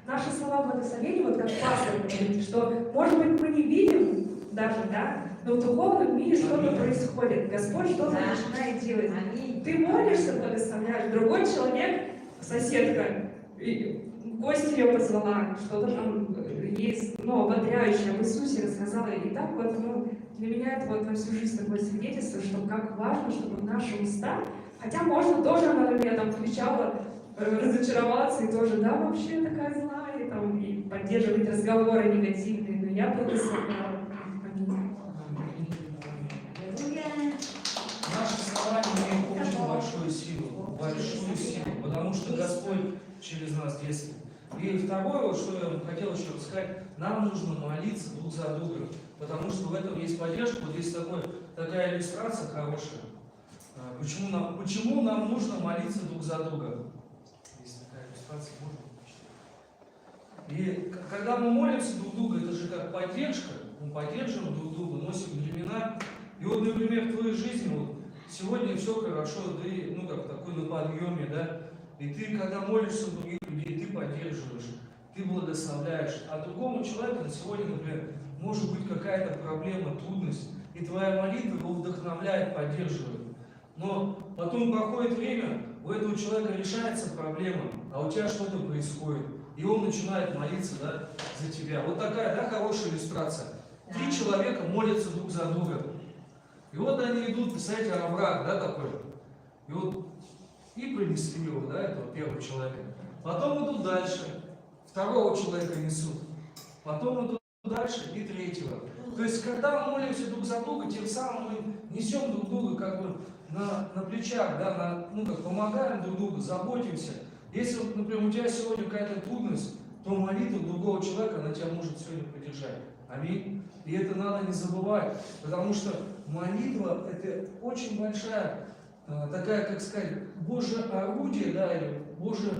Speaker 4: наши слова благословения, вот как пастор говорит, что, может быть, мы не видим даже, да, но в духовном мире что-то происходит. Господь что-то начинает делать. Ты молишься, благословляешь, другой человек, соседка, в гости ее позвала, что-то там есть, ну, ободряющее об Иисусе рассказала. И так вот, ну, для меня это вот на всю жизнь такое свидетельство, что как важно, чтобы наши уста, хотя можно тоже, она на меня там кричала, разочароваться и тоже, да, вообще такая злая, и, там, и поддерживать разговоры негативные, но я благословляла.
Speaker 2: Наши слова имеют очень большую силу, потому что Господь через нас действует. И второе, вот, что я хотел еще рассказать, нам нужно молиться друг за друга, потому что в этом есть поддержка. Вот есть такая иллюстрация хорошая. Почему нам нужно молиться друг за друга? Есть такая иллюстрация, можно? И когда мы молимся друг другу, это же как поддержка, мы поддерживаем друг друга, носим времена. И вот, например, в твоей жизни вот, сегодня все хорошо, ты, ну, как такой на подъеме, да, и ты, когда молишься других людей, ты поддерживаешь, ты благословляешь, а другому человеку на сегодня, например, может быть какая-то проблема, трудность, и твоя молитва его вдохновляет, поддерживает. Но потом проходит время, у этого человека решается проблема, а у тебя что-то происходит, и он начинает молиться, да, за тебя. Вот такая, да, хорошая иллюстрация. 3 человека молятся друг за друга. И вот они идут, представляете, овраг, да, такой. И вот и принесли его, да, этого первого человека. Потом идут дальше, второго человека несут. Потом идут дальше и третьего. То есть, когда мы молимся друг за друга, тем самым мы несем друг друга как бы на плечах, да, ну как помогаем друг другу, заботимся. Если, вот, например, у тебя сегодня какая-то трудность, то молитва другого человека, она тебя может сегодня поддержать. Аминь. И это надо не забывать, потому что молитва – это очень большая, такая, как сказать, Божье орудие, да, или Божье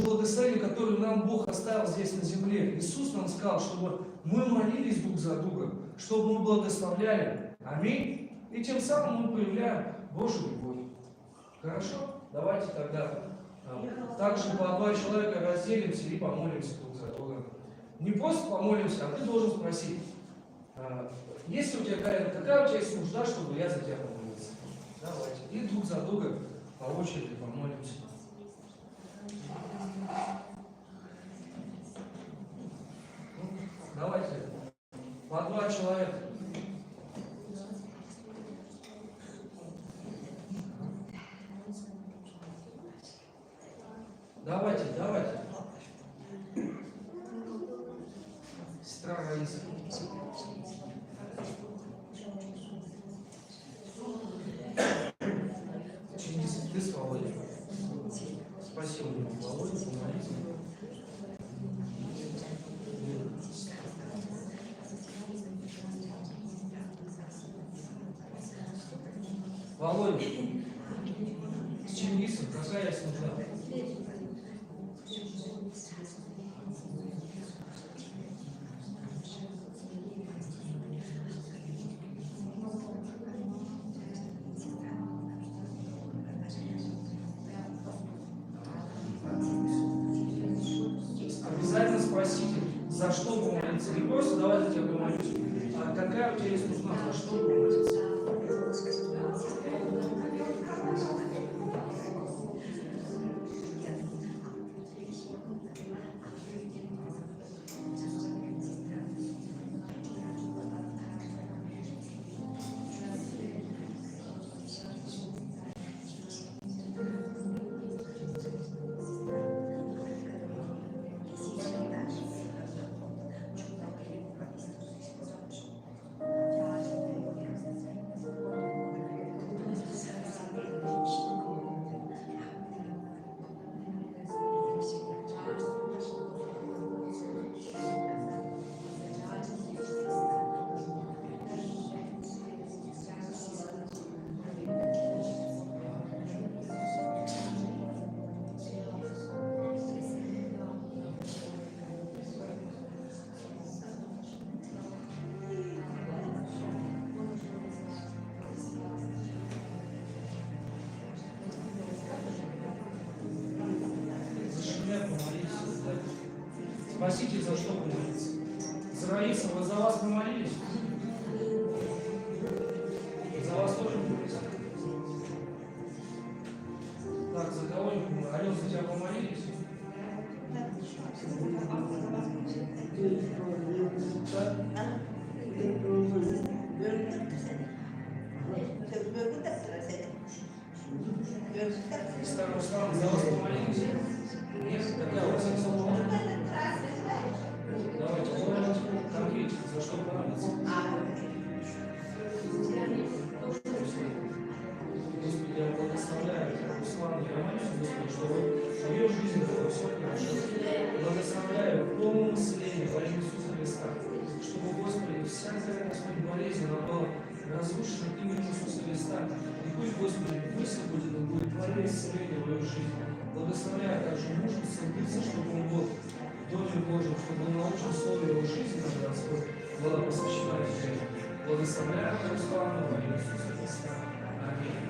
Speaker 2: благословение, которое нам Бог оставил здесь на земле. Иисус нам сказал, чтобы мы молились друг за друга, чтобы мы благословляли. Аминь. И тем самым мы проявляем Божью любовь. Хорошо? Давайте тогда также по 2 человека разделимся и помолимся друг за друга. Не просто помолимся, а ты должен спросить, есть ли у тебя какая у тебя есть нужда, чтобы я за тебя помолился? Давайте. И друг за друга по очереди помолимся. Давайте. По 2 человека. Давайте. Сестра Раиса. Ты с Володей. Спасибо, Володя, помолись. Володя, с Чингисом какая есть нужда? Обязательно спросите, за что помолиться. Не просто давай за тебя помолюсь, а какая у тебя есть нужда, за что помолиться. Спросите, за что помолиться. За Раиса, вот за вас помолились? За вас тоже помолились? Так, за кого-нибудь? Алён, за тебя помолились? Старый Руслан, за вас помолились? Нет? Какая у вас особая? Давайте, конкретно, за что помолиться? Господи, я благословляю Руслана, я молюсь, Господи, чтобы в ее жизни было все хорошо. Благословляю полное исцеление во имя Иисуса Христа, чтобы, Господи, всякая, Господи, болезнь, она была разрушена именем Иисуса Христа. И пусть, Господи, высвободено будет Твое исцеление в ее жизни. Благословляю также мужа садиться, чтобы он был в Доме Божьем, чтобы он научил слове его жизни, наша Господь, была посвящена Тебе. Благословляю Руслана во имя Иисуса Христа. Аминь.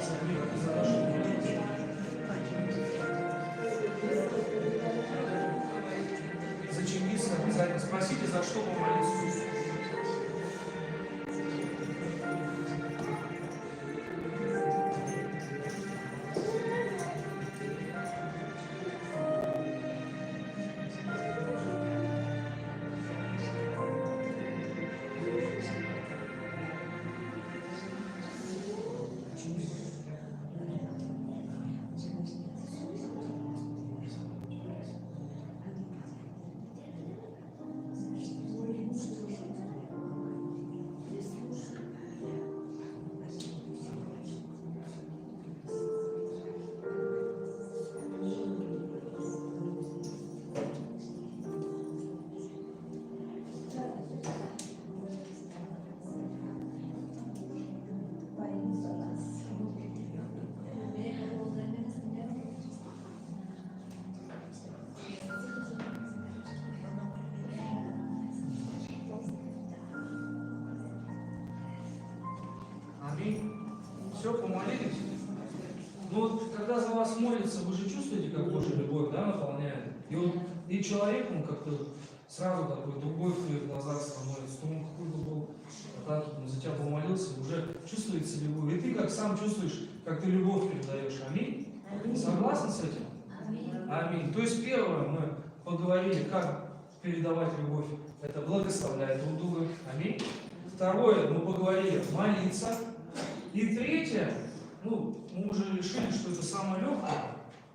Speaker 2: Садмир, ты за нашу молитву. За Чингиса обязательно спросите, за что помолиться. Аминь. Все, помолились? Ну вот, когда за вас молятся, вы же чувствуете, как Божья любовь, да, наполняет? И вот и человек, он как-то сразу такой другой в твоих глазах становится, то он какой-то был, когда он за тебя помолился, уже чувствуется любовь. И ты как сам чувствуешь, как ты любовь передаешь. Аминь? Согласны с этим? Аминь. То есть первое, мы поговорили, как передавать любовь. Это благословлять друг друга. Аминь. Второе, мы поговорили, молиться. И третье, ну, мы уже решили, что это самое легкое,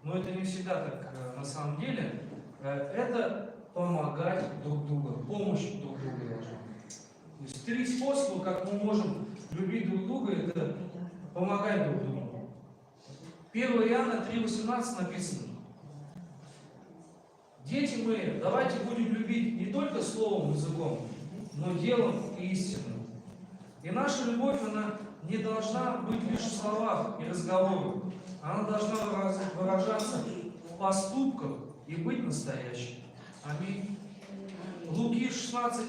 Speaker 2: но это не всегда так на самом деле. Это помогать друг другу, помощь друг другу должна. То есть 3 способа, как мы можем любить друг друга, это помогать друг другу. 1 Иоанна 3,18 написано: дети мои, давайте будем любить не только словом, языком, но делом и истиной. И наша любовь, она не должна быть лишь в словах и разговорах. Она должна выражаться в поступках и быть настоящей. Аминь. Луки 16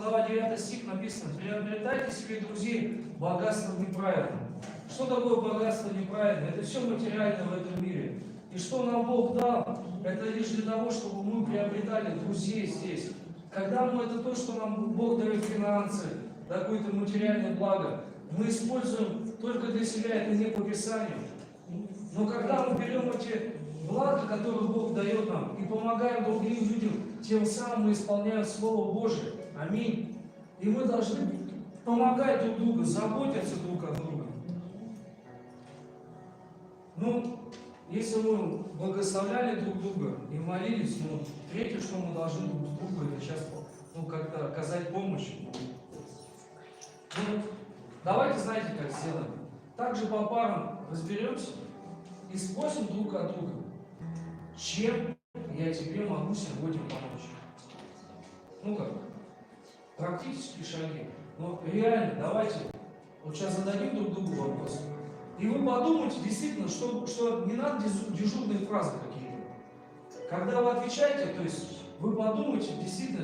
Speaker 2: глава 9 стих написано: приобретайте себе друзей богатством неправедным. Что такое богатство неправедное? Это все материальное в этом мире. И что нам Бог дал, это лишь для того, чтобы мы приобретали друзей здесь. Когда мы, это то, что нам Бог дает финансы, какое-то материальное благо, мы используем только для себя, это не по Писанию. Но когда мы берем эти блага, которые Бог дает нам, и помогаем другим людям, тем самым мы исполняем Слово Божие. Аминь. И мы должны помогать друг другу, заботиться друг о друге. Ну, если мы благословляли друг друга и молились, ну, третье, что мы должны друг другу, это сейчас, ну, как-то оказать помощь. Ну, давайте, знаете, как сделаем. Также по парам разберемся и спросим друг от друга, чем я тебе могу сегодня помочь. Ну как, практические шаги. Но реально, давайте вот сейчас зададим друг другу вопрос. И вы подумайте действительно, что не надо дежурные фразы какие-то. Когда вы отвечаете, то есть вы подумайте действительно,